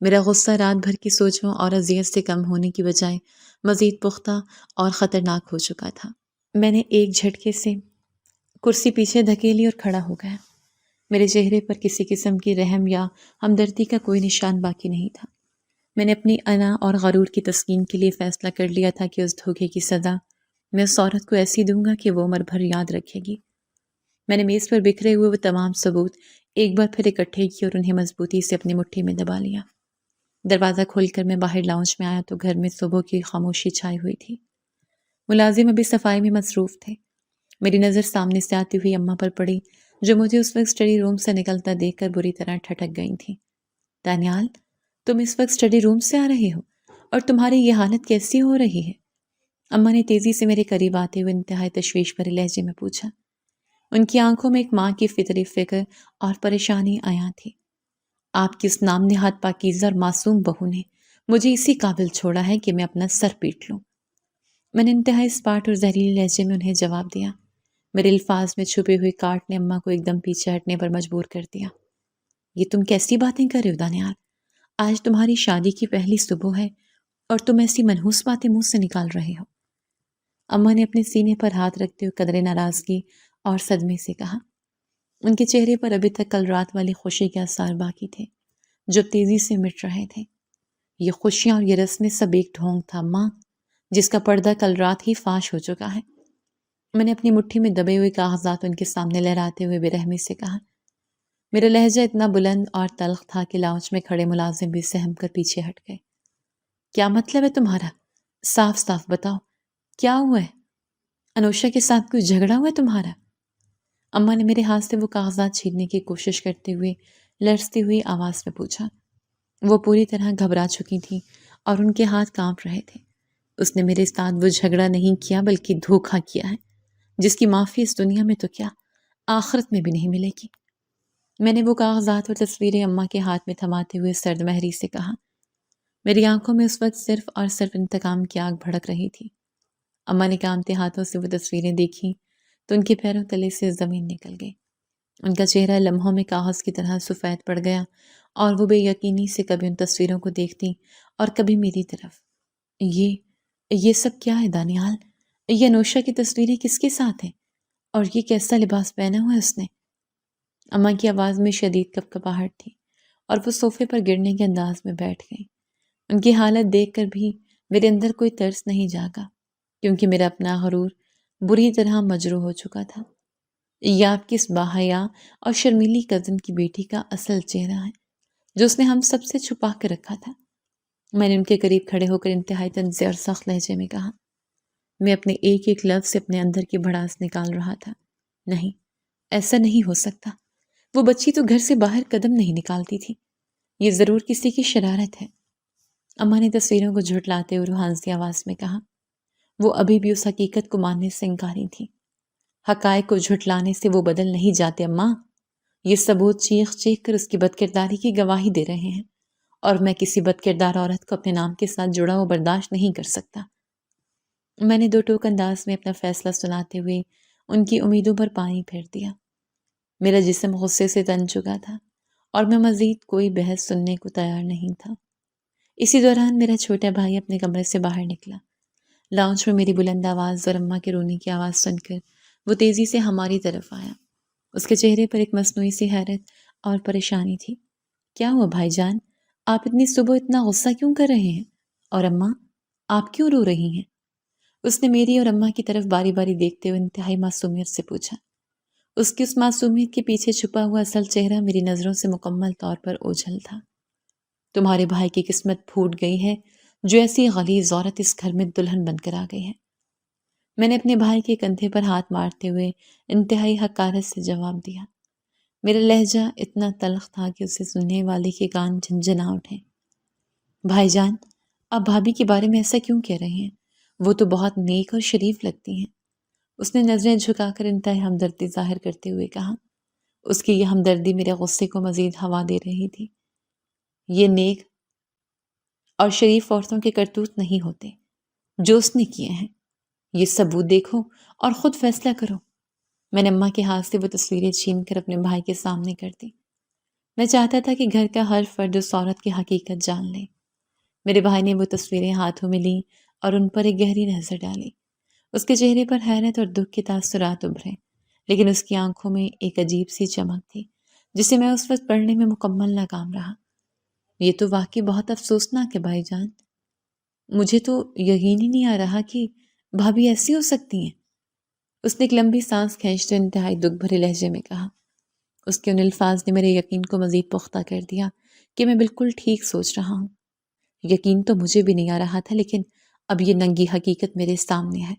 میرا غصہ رات بھر کی سوچوں اور اذیت سے کم ہونے کی بجائے مزید پختہ اور خطرناک ہو چکا تھا۔ میں نے ایک جھٹکے سے کرسی پیچھے دھکیلی اور کھڑا ہو گیا۔ میرے چہرے پر کسی قسم کی رحم یا ہمدردی کا کوئی نشان باقی نہیں تھا۔ میں نے اپنی انا اور غرور کی تسکین کے لیے فیصلہ کر لیا تھا کہ اس دھوکے کی سزا میں اس عورت کو ایسی دوں گا کہ وہ عمر بھر یاد رکھے گی۔ میں نے میز پر بکھرے ہوئے وہ تمام ثبوت ایک بار پھر اکٹھے کیے اور انہیں مضبوطی سے اپنی مٹھی میں دبا لیا۔ دروازہ کھول کر میں باہر لاؤنج میں آیا تو گھر میں صبح کی خاموشی چھائی ہوئی تھی۔ ملازم ابھی صفائی میں مصروف تھے۔ میری نظر سامنے سے آتی ہوئی اماں پر پڑی جو مجھے اس وقت اسٹڈی روم سے نکلتا دیکھ کر بری طرح ٹھٹک گئی تھیں۔ دانیال، تم اس وقت اسٹڈی روم سے آ رہے ہو اور تمہاری یہ حالت کیسی ہو رہی ہے؟ اماں نے تیزی سے میرے قریب آتے ہوئے انتہائی تشویش بھرے لہجے میں پوچھا۔ ان کی آنکھوں میں ایک ماں کی فطری فکر اور پریشانی عیاں تھی۔ آپ کی اس نام نہاد پاکیزہ اور معصوم بہو نے مجھے اسی قابل چھوڑا ہے کہ میں اپنا سر پیٹ لوں۔ میں نے انتہائی اسپاٹ اور زہریلی لہجے میں انہیں جواب دیا۔ میرے الفاظ میں چھپے ہوئے کاٹ نے اماں کو ایک دم پیچھے ہٹنے پر مجبور کر دیا۔ یہ تم کیسی باتیں کر رہے ہو دانیال؟ آج تمہاری شادی کی پہلی صبح ہے اور تم ایسی منحوس باتیں منہ سے نکال رہے ہو۔ اماں نے اپنے سینے پر ہاتھ رکھتے ہوئے قدرے ناراضگی اور صدمے سے کہا۔ ان کے چہرے پر ابھی تک کل رات والی خوشی کے آثار باقی تھے جو تیزی سے مٹ رہے تھے۔ یہ خوشیاں اور یہ رسمیں سب ایک ڈھونگ تھا ماں، جس کا پردہ کل رات ہی فاش ہو چکا ہے۔ میں نے اپنی مٹھی میں دبے ہوئے کاغذات ان کے سامنے لہراتے ہوئے بے رحمی سے کہا۔ میرا لہجہ اتنا بلند اور تلخ تھا کہ لاؤنج میں کھڑے ملازم بھی سہم کر پیچھے ہٹ گئے۔ کیا مطلب ہے تمہارا؟ صاف صاف بتاؤ، کیا ہوا ہے؟ انوشا کے ساتھ کوئی جھگڑا ہوا ہے تمہارا؟ اماں نے میرے ہاتھ سے وہ کاغذات چھیننے کی کوشش کرتے ہوئے لرزتی ہوئی آواز میں پوچھا۔ وہ پوری طرح گھبرا چکی تھی اور ان کے ہاتھ کانپ رہے تھے۔ اس نے میرے ساتھ وہ جھگڑا نہیں کیا بلکہ دھوکہ کیا ہے، جس کی معافی اس دنیا میں تو کیا آخرت میں بھی نہیں ملے گی۔ میں نے وہ کاغذات اور تصویریں اماں کے ہاتھ میں تھماتے ہوئے سرد مہری سے کہا۔ میری آنکھوں میں اس وقت صرف اور صرف انتقام کی آگ بھڑک رہی تھی۔ اماں نے کانپتے ہاتھوں سے وہ تصویریں دیکھی تو ان کے پیروں تلے سے زمین نکل گئی۔ ان کا چہرہ لمحوں میں کاغذ کی طرح سفید پڑ گیا اور وہ بے یقینی سے کبھی ان تصویروں کو دیکھتی اور کبھی میری طرف۔ یہ سب کیا ہے دانیال؟ یہ انوشا کی تصویریں کس کے ساتھ ہیں اور یہ کیسا لباس پہنا ہوا ہے اس نے؟ اماں کی آواز میں شدید کپکپاہٹ تھی اور وہ صوفے پر گرنے کے انداز میں بیٹھ گئی۔ ان کی حالت دیکھ کر بھی میرے اندر کوئی ترس نہیں جاگا کیونکہ میرا اپنا غرور بری طرح مجروح ہو چکا تھا۔ یہ آپ کی اس باحیا اور شرمیلی کزن کی بیٹی کا اصل چہرہ ہے جو اس نے ہم سب سے چھپا کر رکھا تھا۔ میں نے ان کے قریب کھڑے ہو کر انتہائی طنزیہ اور سخت لہجے میں کہا۔ میں اپنے ایک ایک لفظ سے اپنے اندر کی بھڑاس نکال رہا تھا۔ نہیں، ایسا نہیں ہو سکتا۔ وہ بچی تو گھر سے باہر قدم نہیں نکالتی تھی۔ یہ ضرور کسی کی شرارت ہے۔ اماں نے تصویروں کو جھٹلاتے ہوئے روحان سی آواز میں کہا۔ وہ ابھی بھی اس حقیقت کو ماننے سے انکاری تھی۔ حقائق کو جھٹلانے سے وہ بدل نہیں جاتے اماں۔ یہ ثبوت چیخ چیخ کر اس کی بدکرداری کی گواہی دے رہے ہیں اور میں کسی بدکردار عورت کو اپنے نام کے ساتھ جڑا ہوا برداشت نہیں کر سکتا۔ میں نے دو ٹوک انداز میں اپنا فیصلہ سناتے ہوئے ان کی امیدوں پر پانی پھیر دیا۔ میرا جسم غصے سے تن چکا تھا اور میں مزید کوئی بحث سننے کو تیار نہیں تھا۔ اسی دوران میرا چھوٹا بھائی اپنے کمرے سے باہر نکلا۔ لاؤنج میں میری بلند آواز اور اماں کے رونے کی آواز سن کر وہ تیزی سے ہماری طرف آیا۔ اس کے چہرے پر ایک مصنوعی سی حیرت اور پریشانی تھی۔ کیا ہوا بھائی جان؟ آپ اتنی صبح اتنا غصہ کیوں کر رہے ہیں؟ اور اماں، آپ کیوں رو رہی ہیں؟ اس نے میری اور اماں کی طرف باری باری دیکھتے ہوئے انتہائی معصومیت سے پوچھا۔ اس کی اس معصومیت کے پیچھے چھپا ہوا اصل چہرہ میری نظروں سے مکمل طور پر اوجھل تھا۔ تمہارے بھائی کی قسمت پھوٹ گئی ہے جو ایسی غلیظ عورت اس گھر میں دلہن بن کر آ گئی ہے۔ میں نے اپنے بھائی کے کندھے پر ہاتھ مارتے ہوئے انتہائی حقارت سے جواب دیا۔ میرا لہجہ اتنا تلخ تھا کہ اسے سننے والے کے کان جھنجھنا اٹھے۔ بھائی جان، آپ بھابھی کے بارے میں ایسا کیوں کہہ رہے ہیں؟ وہ تو بہت نیک اور شریف لگتی ہیں۔ اس نے نظریں جھکا کر انتہائی ہمدردی ظاہر کرتے ہوئے کہا۔ اس کی یہ ہمدردی میرے غصے کو مزید ہوا دے رہی تھی۔ یہ نیک اور شریف عورتوں کے کرتوت نہیں ہوتے جو اس نے کیے ہیں۔ یہ ثبوت دیکھو اور خود فیصلہ کرو۔ میں نے اماں کے ہاتھ سے وہ تصویریں چھین کر اپنے بھائی کے سامنے کر دی۔ میں چاہتا تھا کہ گھر کا ہر فرد اس عورت کی حقیقت جان لے۔ میرے بھائی نے وہ تصویریں ہاتھوں میں لیں اور ان پر ایک گہری نظر ڈالی۔ اس کے چہرے پر حیرت اور دکھ کے تاثرات ابھرے، لیکن اس کی آنکھوں میں ایک عجیب سی چمک تھی جسے میں اس وقت پڑھنے میں مکمل ناکام رہا۔ یہ تو واقعی بہت افسوسناک ہے بھائی جان۔ مجھے تو یقین ہی نہیں آ رہا کہ بھابھی ایسی ہو سکتی ہیں۔ اس نے ایک لمبی سانس کھینچتے انتہائی دکھ بھرے لہجے میں کہا۔ اس کے ان الفاظ نے میرے یقین کو مزید پختہ کر دیا کہ میں بالکل ٹھیک سوچ رہا ہوں۔ یقین تو مجھے بھی نہیں آ رہا تھا، لیکن اب یہ ننگی حقیقت میرے سامنے ہے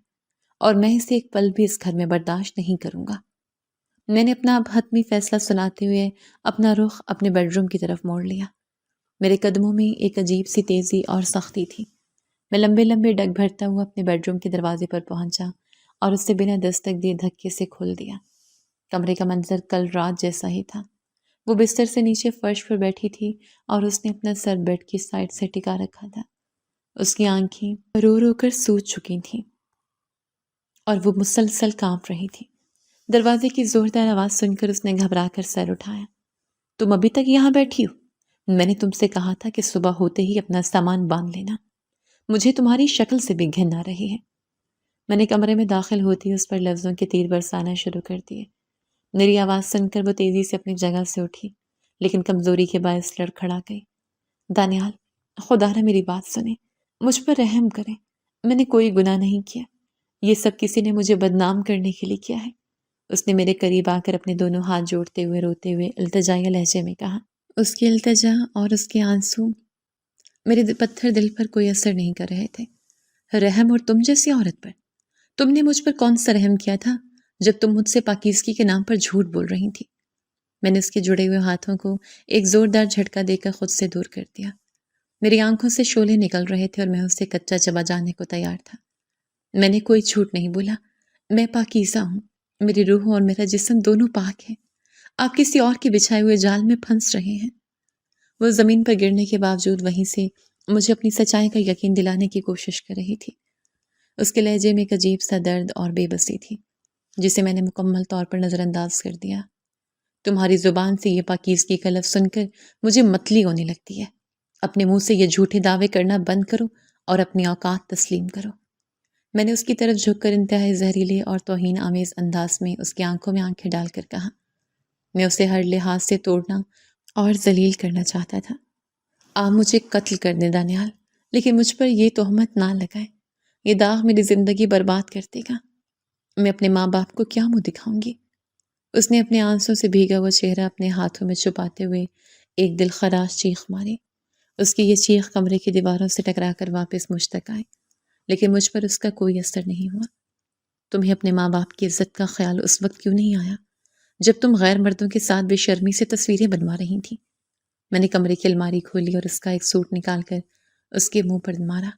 اور میں اسے ایک پل بھی اس گھر میں برداشت نہیں کروں گا۔ میں نے اپنا اب حتمی فیصلہ سناتے ہوئے اپنا رخ اپنے بیڈ روم کی طرف موڑ لیا۔ میرے قدموں میں ایک عجیب سی تیزی اور سختی تھی۔ میں لمبے لمبے ڈگ بھرتا ہوا اپنے بیڈ روم کے دروازے پر پہنچا اور اسے بنا دستک دیے دھکے سے کھول دیا۔ کمرے کا منظر کل رات جیسا ہی تھا۔ وہ بستر سے نیچے فرش پر بیٹھی تھی اور اس نے اپنا سر بیڈ کی سائڈ سے ٹکا رکھا تھا۔ اس کی آنکھیں رو رو کر سوج چکی تھیں اور وہ مسلسل کانپ رہی تھی۔ دروازے کی زوردار آواز سن کر اس نے گھبرا کر سر اٹھایا۔ تم ابھی تک یہاں بیٹھی ہو؟ میں نے تم سے کہا تھا کہ صبح ہوتے ہی اپنا سامان باندھ لینا۔ مجھے تمہاری شکل سے بھی گھن آ رہی ہے۔ میں نے کمرے میں داخل ہوتی اس پر لفظوں کے تیر برسانا شروع کر دیے۔ میری آواز سن کر وہ تیزی سے اپنی جگہ سے اٹھی، لیکن کمزوری کے باعث لڑکھڑا گئی۔ دانیال، خدا نہ میری بات سنے، مجھ پر رحم کریں۔ میں نے کوئی گناہ نہیں کیا۔ یہ سب کسی نے مجھے بدنام کرنے کے لیے کیا ہے۔ اس نے میرے قریب آ کر اپنے دونوں ہاتھ جوڑتے ہوئے روتے ہوئے التجائیہ لہجے میں کہا۔ اس کی التجا اور اس کے آنسو میرے پتھر دل پر کوئی اثر نہیں کر رہے تھے۔ رحم اور تم جیسی عورت پر؟ تم نے مجھ پر کون سا رحم کیا تھا جب تم مجھ سے پاکیزگی کے نام پر جھوٹ بول رہی تھی؟ میں نے اس کے جڑے ہوئے ہاتھوں کو ایک زوردار جھٹکا دے کر خود سے دور کر دیا۔ میری آنکھوں سے شعلے نکل رہے تھے اور میں اسے کچا چبا جانے کو تیار تھا۔ میں نے کوئی جھوٹ نہیں بولا۔ میں پاکیزہ ہوں۔ میری روح اور میرا جسم دونوں پاک ہیں۔ آپ کسی اور کے بچھائے ہوئے جال میں پھنس رہے ہیں۔ وہ زمین پر گرنے کے باوجود وہیں سے مجھے اپنی سچائی کا یقین دلانے کی کوشش کر رہی تھی۔ اس کے لہجے میں ایک عجیب سا درد اور بے بسی تھی جسے میں نے مکمل طور پر نظر انداز کر دیا۔ تمہاری زبان سے یہ پاکیزگی کا لفظ سن کر مجھے متلی ہونے لگتی ہے۔ اپنے منہ سے یہ جھوٹے دعوے کرنا بند کرو اور اپنی اوقات تسلیم کرو۔ میں نے اس کی طرف جھک کر انتہائی زہریلے اور توہین آمیز انداز میں اس کی آنکھوں میں آنکھیں ڈال کر کہا۔ میں اسے ہر لحاظ سے توڑنا اور ذلیل کرنا چاہتا تھا۔ آپ مجھے قتل کر دیں دانیال، لیکن مجھ پر یہ تہمت نہ لگائیں۔ یہ داغ میری زندگی برباد کر دے گا۔ میں اپنے ماں باپ کو کیا منہ دکھاؤں گی؟ اس نے اپنے آنسوں سے بھیگا ہوا چہرہ اپنے ہاتھوں میں چھپاتے ہوئے ایک دل خراش چیخ ماری۔ اس کی یہ چیخ کمرے کی دیواروں سے ٹکرا کر واپس مجھ تک آئی، لیکن مجھ پر اس کا کوئی اثر نہیں ہوا۔ تمہیں اپنے ماں باپ کی عزت کا خیال اس وقت کیوں نہیں آیا جب تم غیر مردوں کے ساتھ بے شرمی سے تصویریں بنوا رہی تھی؟ میں نے کمرے کی الماری کھولی اور اس کا ایک سوٹ نکال کر اس کے منہ پر مارا۔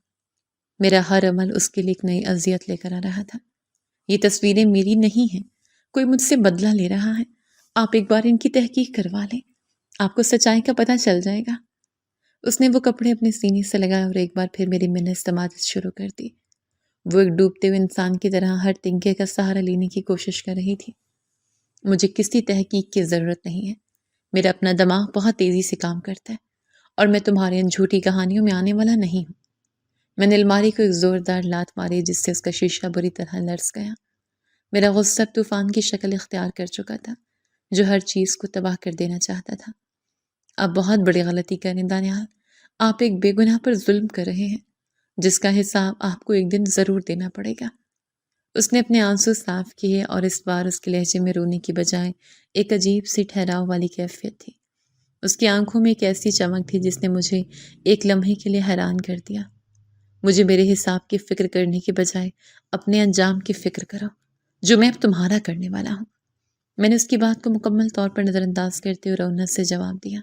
میرا ہر عمل اس کے لیے ایک نئی اذیت لے کر آ رہا تھا۔ یہ تصویریں میری نہیں ہیں، کوئی مجھ سے بدلہ لے رہا ہے۔ آپ ایک بار ان کی تحقیق کروا لیں، آپ کو سچائی کا پتہ چل جائے گا۔ اس نے وہ کپڑے اپنے سینے سے لگائے اور ایک بار پھر میری منت سماجت شروع کر دی۔ وہ ایک ڈوبتے ہوئے انسان کی طرح ہر تنکے کا سہارا لینے کی کوشش کر رہی تھی۔ مجھے کسی تحقیق کی ضرورت نہیں ہے۔ میرا اپنا دماغ بہت تیزی سے کام کرتا ہے اور میں تمہاری ان جھوٹی کہانیوں میں آنے والا نہیں ہوں۔ میں نے الماری کو ایک زوردار لات ماری جس سے اس کا شیشہ بری طرح لرز گیا۔ میرا غصہ طوفان کی شکل اختیار کر چکا تھا جو ہر چیز کو تباہ کر دینا چاہتا تھا۔ آپ بہت بڑی غلطی کریں دانیال۔ آپ ایک بے گناہ پر ظلم کر رہے ہیں جس کا حساب آپ کو ایک دن ضرور دینا پڑے گا۔ اس نے اپنے آنسو صاف کیے اور اس بار اس کے لہجے میں رونے کی بجائے ایک عجیب سی ٹھہراؤ والی کیفیت تھی۔ اس کی آنکھوں میں ایک ایسی چمک تھی جس نے مجھے ایک لمحے کے لیے حیران کر دیا۔ مجھے میرے حساب کی فکر کرنے کے بجائے اپنے انجام کی فکر کرو جو میں اب تمہارا کرنے والا ہوں۔ میں نے اس کی بات کو مکمل طور پر نظر انداز کرتے ہوئے رونت سے جواب دیا۔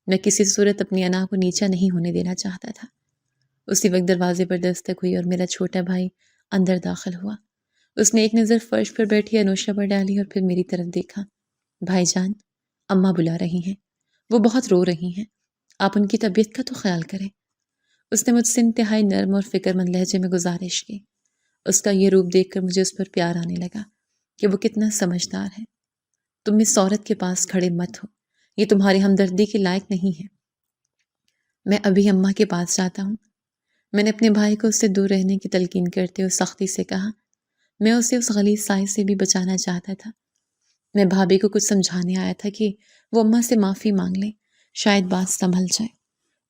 میں کسی صورت اپنی انا کو نیچا نہیں ہونے دینا چاہتا تھا۔ اسی وقت دروازے پر دستک ہوئی اور میرا چھوٹا بھائی اندر داخل ہوا۔ اس نے ایک نظر فرش پر بیٹھی انوشا پر ڈالی اور پھر میری طرف دیکھا۔ بھائی جان، اماں بلا رہی ہیں، وہ بہت رو رہی ہیں، آپ ان کی طبیعت کا تو خیال کریں۔ اس نے مجھ سے انتہائی نرم اور فکر مند لہجے میں گزارش کی۔ اس کا یہ روپ دیکھ کر مجھے اس پر پیار آنے لگا کہ وہ کتنا سمجھدار ہے۔ تم اس عورت کے پاس کھڑے مت ہو، یہ تمہاری ہمدردی کے لائق نہیں ہے۔ میں ابھی اماں کے پاس جاتا ہوں۔ میں نے اپنے بھائی کو اس سے دور رہنے کی تلقین کرتے ہوئے سختی سے کہا۔ میں اسے اس غلیظ سائے سے بھی بچانا چاہتا تھا۔ میں بھابھی کو کچھ سمجھانے آیا تھا کہ وہ اماں سے معافی مانگ لیں، شاید بات سنبھل جائے۔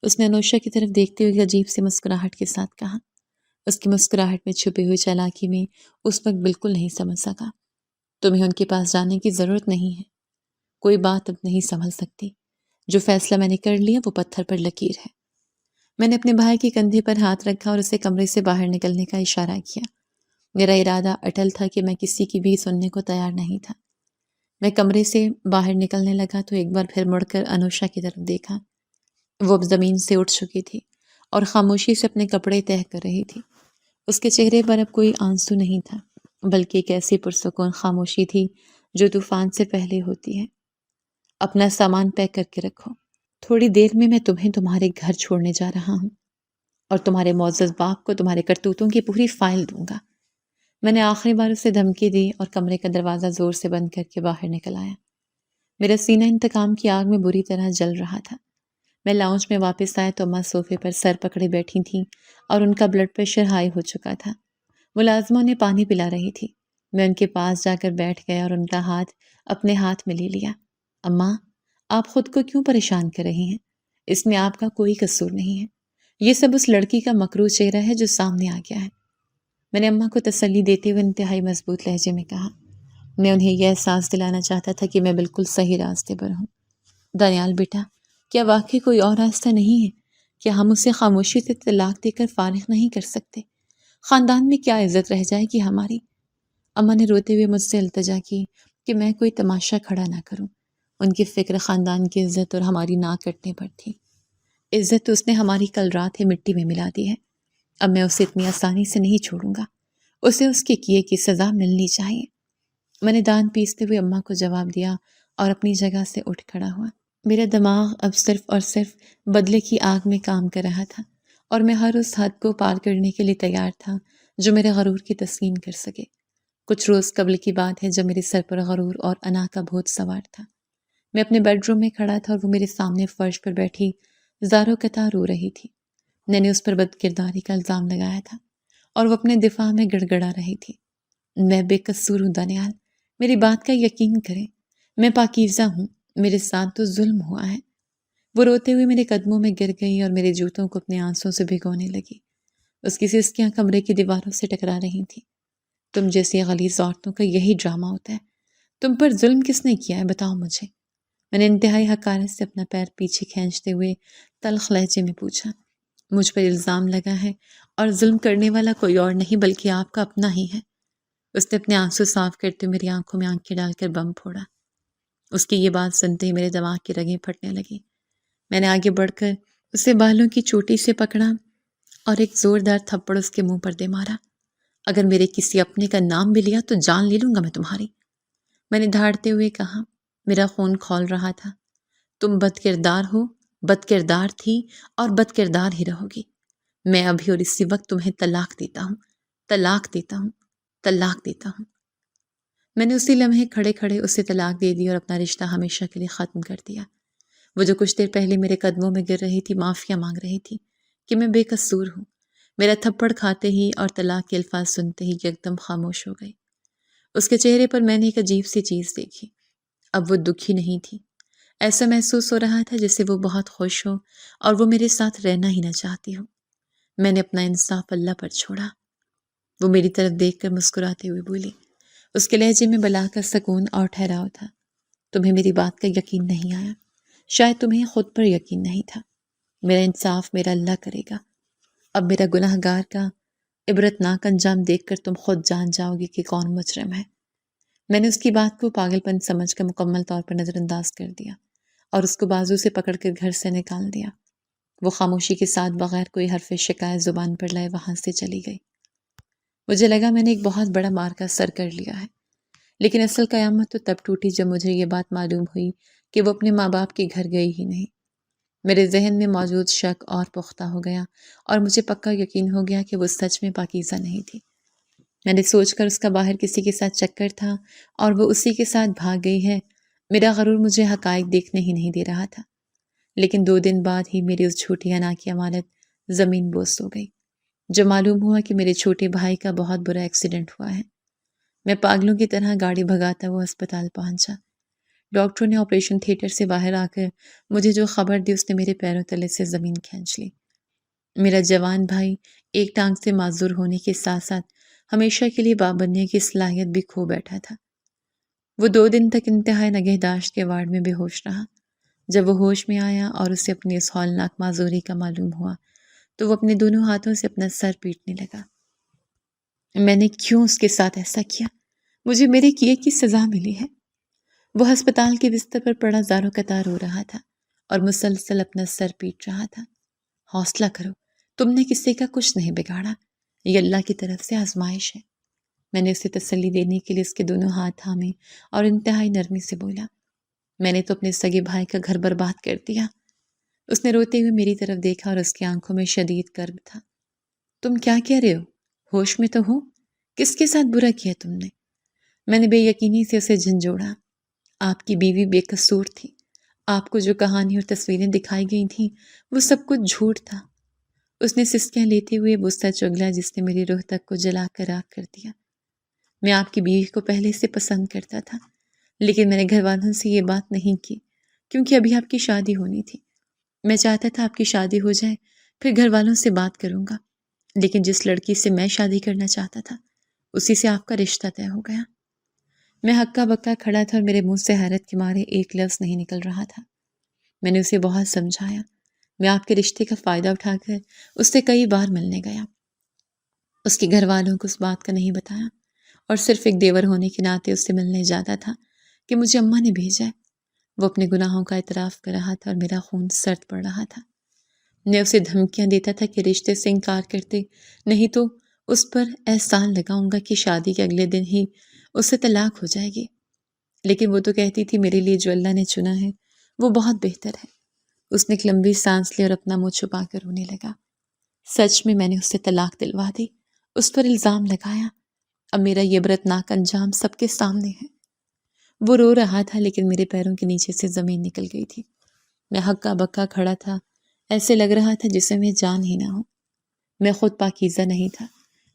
اس نے انوشا کی طرف دیکھتے ہوئے عجیب سی مسکراہٹ کے ساتھ کہا۔ اس کی مسکراہٹ میں چھپی ہوئی چالاکی میں اس وقت بالکل نہیں سمجھ سکا۔ تمہیں ان کے پاس جانے کی ضرورت نہیں ہے۔ کوئی بات اب نہیں سنبھل سکتی۔ جو فیصلہ میں نے کر لیا وہ پتھر پر لکیر ہے۔ میں نے اپنے بھائی کے کندھے پر ہاتھ رکھا اور اسے کمرے سے باہر نکلنے کا اشارہ کیا۔ میرا ارادہ اٹل تھا کہ میں کسی کی بھی سننے کو تیار نہیں تھا۔ میں کمرے سے باہر نکلنے لگا تو ایک بار پھر مڑ کر انوشا کی طرف دیکھا۔ وہ اب زمین سے اٹھ چکی تھی اور خاموشی سے اپنے کپڑے تہہ کر رہی تھی۔ اس کے چہرے پر اب کوئی آنسو نہیں تھا، بلکہ ایک ایسی پرسکون خاموشی تھی جو طوفان سے پہلے ہوتی ہے۔ اپنا سامان پیک کر کے رکھو، تھوڑی دیر میں تمہیں تمہارے گھر چھوڑنے جا رہا ہوں اور تمہارے معزز باپ کو تمہارے کرتوتوں کی پوری فائل دوں گا۔ میں نے آخری بار اسے دھمکی دی اور کمرے کا دروازہ زور سے بند کر کے باہر نکل آیا۔ میرا سینہ انتقام کی آگ میں بری طرح جل رہا تھا۔ میں لاؤنج میں واپس آیا تو اماں صوفے پر سر پکڑے بیٹھی تھیں اور ان کا بلڈ پریشر ہائی ہو چکا تھا۔ ملازمہ انہیں پانی پلا رہی تھی۔ میں ان کے پاس جا کر بیٹھ گیا اور ان کا ہاتھ اپنے ہاتھ میں لے لیا۔ اماں، آپ خود کو کیوں پریشان کر رہی ہیں؟ اس میں آپ کا کوئی قصور نہیں ہے۔ یہ سب اس لڑکی کا مکروہ چہرہ ہے جو سامنے آ گیا ہے۔ میں نے اماں کو تسلی دیتے ہوئے انتہائی مضبوط لہجے میں کہا۔ میں انہیں یہ احساس دلانا چاہتا تھا کہ میں بالکل صحیح راستے پر ہوں۔ دانیال بیٹا، کیا واقعی کوئی اور راستہ نہیں ہے؟ کیا ہم اسے خاموشی سے طلاق دے کر فارغ نہیں کر سکتے؟ خاندان میں کیا عزت رہ جائے گی ہماری؟ اماں نے روتے ہوئے مجھ سے التجا کی کہ میں کوئی تماشا کھڑا نہ کروں۔ ان کی فکر خاندان کی عزت اور ہماری ناک کٹنے پر تھی۔ عزت تو اس نے ہماری کل رات ہی مٹی میں ملا دی ہے۔ اب میں اسے اتنی آسانی سے نہیں چھوڑوں گا۔ اسے اس کے کیے کی سزا ملنی چاہیے۔ میں نے دان پیستے ہوئے اماں کو جواب دیا اور اپنی جگہ سے اٹھ کھڑا ہوا۔ میرا دماغ اب صرف اور صرف بدلے کی آگ میں کام کر رہا تھا اور میں ہر اس حد کو پار کرنے کے لیے تیار تھا جو میرے غرور کی تسکین کر سکے۔ کچھ روز قبل کی بات ہے جب میرے سر پر غرور اور انا کا بھوت سوار تھا۔ میں اپنے بیڈ روم میں کھڑا تھا اور وہ میرے سامنے فرش پر بیٹھی زاروں قطع رو رہی تھی۔ میں نے اس پر بد کرداری کا الزام لگایا تھا اور وہ اپنے دفاع میں گڑ گڑا رہی تھی۔ میں بے قصور ہوں دانیال، میری بات کا یقین کریں، میں پاکیزہ ہوں، میرے ساتھ تو ظلم ہوا ہے۔ وہ روتے ہوئے میرے قدموں میں گر گئی اور میرے جوتوں کو اپنے آنسوں سے بھگونے لگی۔ اس کی سسکیاں کمرے کی دیواروں سے ٹکرا رہی تھیں۔ تم جیسی غلیظ عورتوں کا یہی ڈرامہ ہوتا ہے۔ تم پر ظلم کس نے کیا ہے بتاؤ مجھے؟ میں نے انتہائی حقارت سے اپنا پیر پیچھے کھینچتے ہوئے تلخ لہجے میں پوچھا۔ مجھ پر الزام لگا ہے اور ظلم کرنے والا کوئی اور نہیں بلکہ آپ کا اپنا ہی ہے۔ اس نے اپنے آنسو صاف کرتے ہوئے میری آنکھوں میں آنکھیں ڈال کر بم پھوڑا۔ اس کی یہ بات سنتے ہی میرے دماغ کی رگیں پھٹنے لگی۔ میں نے آگے بڑھ کر اسے بالوں کی چوٹی سے پکڑا اور ایک زوردار تھپڑ اس کے منہ پر دے مارا۔ اگر میرے کسی اپنے کا نام بھی لیا تو جان لے لوں گا میں تمہاری۔ میں نے دھاڑتے ہوئے کہا۔ میرا خون کھول رہا تھا۔ تم بد کردار ہو، بد کردار تھی اور بد کردار ہی رہو گی۔ میں ابھی اور اسی وقت تمہیں طلاق دیتا ہوں، طلاق دیتا ہوں، طلاق دیتا ہوں۔ میں نے اسی لمحے کھڑے کھڑے اسے طلاق دے دی اور اپنا رشتہ ہمیشہ کے لیے ختم کر دیا۔ وہ جو کچھ دیر پہلے میرے قدموں میں گر رہی تھی معافیا مانگ رہی تھی کہ میں بے قصور ہوں، میرا تھپڑ کھاتے ہی اور طلاق کے الفاظ سنتے ہی ایک دم خاموش ہو گئی۔ اس کے چہرے پر میں نے ایک عجیب سی چیز دیکھی۔ اب وہ دکھی نہیں تھی۔ ایسا محسوس ہو رہا تھا جیسے وہ بہت خوش ہو اور وہ میرے ساتھ رہنا ہی نہ چاہتی ہو۔ میں نے اپنا انصاف اللہ پر چھوڑا۔ وہ میری طرف دیکھ کر مسکراتے ہوئے بولی۔ اس کے لہجے میں بلا کا سکون اور ٹھہراؤ تھا۔ تمہیں میری بات کا یقین نہیں آیا، شاید تمہیں خود پر یقین نہیں تھا۔ میرا انصاف میرا اللہ کرے گا۔ اب میرا گناہ گار کا عبرتناک انجام دیکھ کر تم خود جان جاؤ گی کہ کون مجرم ہے۔ میں نے اس کی بات کو پاگل پن سمجھ کر مکمل طور پر نظر انداز کر دیا اور اس کو بازو سے پکڑ کر گھر سے نکال دیا۔ وہ خاموشی کے ساتھ بغیر کوئی حرف شکایت زبان پر لائے وہاں سے چلی گئی۔ مجھے لگا میں نے ایک بہت بڑا مارکا سر کر لیا ہے، لیکن اصل قیامت تو تب ٹوٹی جب مجھے یہ بات معلوم ہوئی کہ وہ اپنے ماں باپ کے گھر گئی ہی نہیں۔ میرے ذہن میں موجود شک اور پختہ ہو گیا اور مجھے پکا یقین ہو گیا کہ وہ سچ میں پاکیزہ نہیں تھی۔ میں نے سوچ کر اس کا باہر کسی کے ساتھ چکر تھا اور وہ اسی کے ساتھ بھاگ گئی ہے، میرا غرور مجھے حقائق دیکھنے ہی نہیں دے رہا تھا۔ لیکن 2 دن بعد ہی میری اس جھوٹی انا کی امانت زمین بوس ہو گئی، جو معلوم ہوا کہ میرے چھوٹے بھائی کا بہت برا ایکسیڈنٹ ہوا ہے۔ میں پاگلوں کی طرح گاڑی بھگاتا وہ ہسپتال پہنچا۔ ڈاکٹروں نے آپریشن تھیٹر سے باہر آ کر مجھے جو خبر دی اس نے میرے پیروں تلے سے زمین کھینچ لی۔ میرا جوان بھائی ایک ٹانگ سے معذور ہونے کے ساتھ ساتھ ہمیشہ کے لیے باپ بننے کی صلاحیت بھی کھو بیٹھا تھا۔ وہ 2 دن تک انتہائی نگہداشت کے وارڈ میں بے ہوش رہا۔ جب وہ ہوش میں آیا اور اسے اپنی اس ہولناک معذوری کا معلوم ہوا تو وہ اپنے دونوں ہاتھوں سے اپنا سر پیٹنے لگا۔ میں نے کیوں اس کے ساتھ ایسا کیا؟ مجھے میرے کیے کی سزا ملی ہے۔ وہ ہسپتال کے بستر پر پڑا زاروں قطار رو رہا تھا اور مسلسل اپنا سر پیٹ رہا تھا۔ حوصلہ کرو، تم نے کسی کا کچھ نہیں بگاڑا، یہ اللہ کی طرف سے آزمائش ہے۔ میں نے اسے تسلی دینے کے لیے اس کے دونوں ہاتھ تھامے اور انتہائی نرمی سے بولا، میں نے تو اپنے سگے بھائی کا گھر برباد کر دیا۔ اس نے روتے ہوئے میری طرف دیکھا اور اس کی آنکھوں میں شدید کرب تھا۔ تم کیا کہہ رہے ہو؟ ہوش میں تو ہو؟ کس کے ساتھ برا کیا تم نے؟ میں نے بے یقینی سے اسے جھنجھوڑا۔ آپ کی بیوی بے قصور تھی۔ آپ کو جو کہانی اور تصویریں دکھائی گئی تھیں وہ سب کچھ جھوٹ تھا۔ اس نے سسکیاں لیتے ہوئے وہ سچ اگلا جس نے میری روح تک کو جلا کر راکھ کر دیا۔ میں آپ کی بیوی کو پہلے سے پسند کرتا تھا، لیکن میں نے گھر والوں سے یہ بات نہیں کی کیونکہ ابھی آپ کی شادی ہونی تھی۔ میں چاہتا تھا آپ کی شادی ہو جائے پھر گھر والوں سے بات کروں گا، لیکن جس لڑکی سے میں شادی کرنا چاہتا تھا اسی سے آپ کا رشتہ طے ہو گیا۔ میں ہکا بکا کھڑا تھا اور میرے منہ سے حیرت کے مارے ایک لفظ نہیں نکل رہا تھا۔ میں نے اسے بہت سمجھایا۔ میں آپ کے رشتے کا فائدہ اٹھا کر اس سے کئی بار ملنے گیا۔ اس کے گھر والوں کو اس بات کا نہیں بتایا اور صرف ایک دیور ہونے کے ناطے اس سے ملنے جاتا تھا کہ مجھے اماں نے بھیجا ہے۔ وہ اپنے گناہوں کا اعتراف کر رہا تھا اور میرا خون سرد پڑ رہا تھا۔ میں اسے دھمکیاں دیتا تھا کہ رشتے سے انکار کرتے نہیں تو اس پر احسان لگاؤں گا کہ شادی کے اگلے دن ہی اس سے طلاق ہو جائے گی، لیکن وہ تو کہتی تھی میرے لیے جو اللہ نے چنا ہے وہ بہت بہتر ہے۔ اس نے ایک لمبی سانس لی اور اپنا منہ چھپا کر رونے لگا۔ سچ میں نے اس سے طلاق دلوا دی، اس پر الزام لگایا۔ اب میرا یہ عبرتناک انجام سب کے سامنے ہے۔ وہ رو رہا تھا لیکن میرے پیروں کے نیچے سے زمین نکل گئی تھی۔ میں ہکا بکا کھڑا تھا، ایسے لگ رہا تھا جسے میں جان ہی نہ ہو۔ میں خود پاکیزہ نہیں تھا،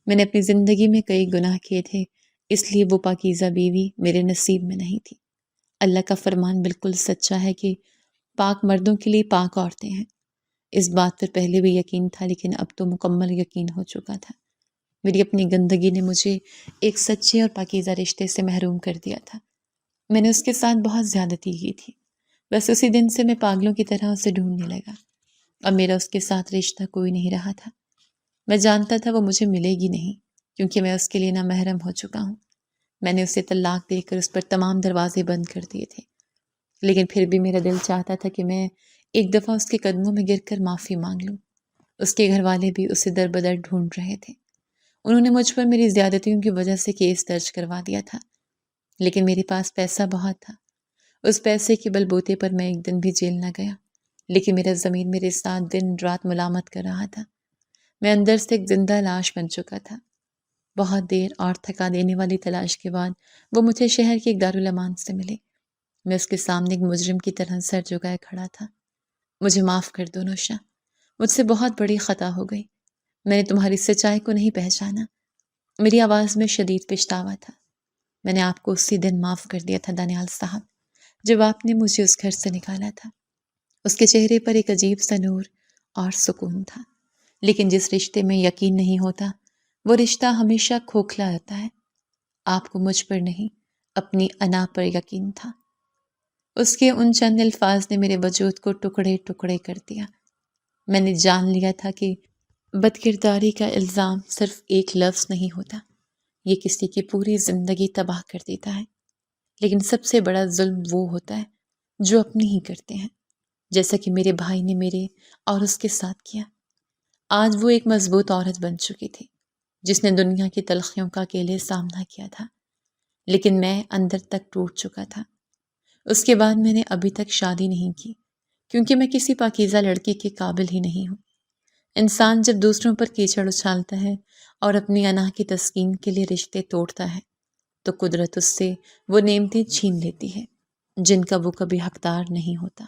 میں نے اپنی زندگی میں کئی گناہ کیے تھے، اس لیے وہ پاکیزہ بیوی میرے نصیب میں نہیں تھی۔ اللہ کا فرمان بالکل سچا ہے کہ پاک مردوں کے لیے پاک عورتیں ہیں۔ اس بات پر پہلے بھی یقین تھا لیکن اب تو مکمل یقین ہو چکا تھا۔ میری اپنی گندگی نے مجھے ایک سچے اور پاکیزہ رشتے سے محروم کر دیا تھا۔ میں نے اس کے ساتھ بہت زیادتی کی تھی۔ بس اسی دن سے میں پاگلوں کی طرح اسے ڈھونڈنے لگا۔ اب میرا اس کے ساتھ رشتہ کوئی نہیں رہا تھا۔ میں جانتا تھا وہ مجھے ملے گی نہیں کیونکہ میں اس کے لیے نامحرم ہو چکا ہوں۔ میں نے اسے طلاق دے کر اس پر تمام دروازے بند کر دیے تھے، لیکن پھر بھی میرا دل چاہتا تھا کہ میں ایک دفعہ اس کے قدموں میں گر کر معافی مانگ لوں۔ اس کے گھر والے بھی اسے در بدر ڈھونڈ رہے تھے۔ انہوں نے مجھ پر میری زیادتیوں کی وجہ سے کیس درج کروا دیا تھا، لیکن میرے پاس پیسہ بہت تھا۔ اس پیسے کے بل بوتے پر میں ایک دن بھی جیل نہ گیا، لیکن میرا ضمیر میرے ساتھ دن رات ملامت کر رہا تھا۔ میں اندر سے ایک زندہ لاش بن چکا تھا۔ بہت دیر اور تھکا دینے والی تلاش کے بعد وہ مجھے شہر کے ایک دارالامان سے ملے۔ میں اس کے سامنے ایک مجرم کی طرح سر جھکائے کھڑا تھا۔ مجھے معاف کر دو نوشا، مجھ سے بہت بڑی خطا ہو گئی۔ میں نے تمہاری سچائی کو نہیں پہچانا۔ میری آواز میں شدید پچھتاوا تھا۔ میں نے آپ کو اسی دن معاف کر دیا تھا دانیال صاحب، جب آپ نے مجھے اس گھر سے نکالا تھا۔ اس کے چہرے پر ایک عجیب سا نور اور سکون تھا، لیکن جس رشتے میں یقین نہیں ہوتا وہ رشتہ ہمیشہ کھوکھلا رہتا ہے۔ آپ کو مجھ پر نہیں، اپنی انا پر یقین تھا۔ اس کے ان چند الفاظ نے میرے وجود کو ٹکڑے ٹکڑے کر دیا۔ میں نے جان لیا تھا کہ بد کرداری کا الزام صرف ایک لفظ نہیں ہوتا، یہ کسی کی پوری زندگی تباہ کر دیتا ہے۔ لیکن سب سے بڑا ظلم وہ ہوتا ہے جو اپنے ہی کرتے ہیں، جیسا کہ میرے بھائی نے میرے اور اس کے ساتھ کیا۔ آج وہ ایک مضبوط عورت بن چکی تھی، جس نے دنیا کی تلخیوں کا اکیلے سامنا کیا تھا، لیکن میں اندر تک ٹوٹ چکا تھا۔ اس کے بعد میں نے ابھی تک شادی نہیں کی، کیونکہ میں کسی پاکیزہ لڑکی کے قابل ہی نہیں ہوں۔ انسان جب دوسروں پر کیچڑ اچھالتا ہے اور اپنی انا کی تسکین کے لیے رشتے توڑتا ہے، تو قدرت اس سے وہ نعمتیں چھین لیتی ہے جن کا وہ کبھی حقدار نہیں ہوتا۔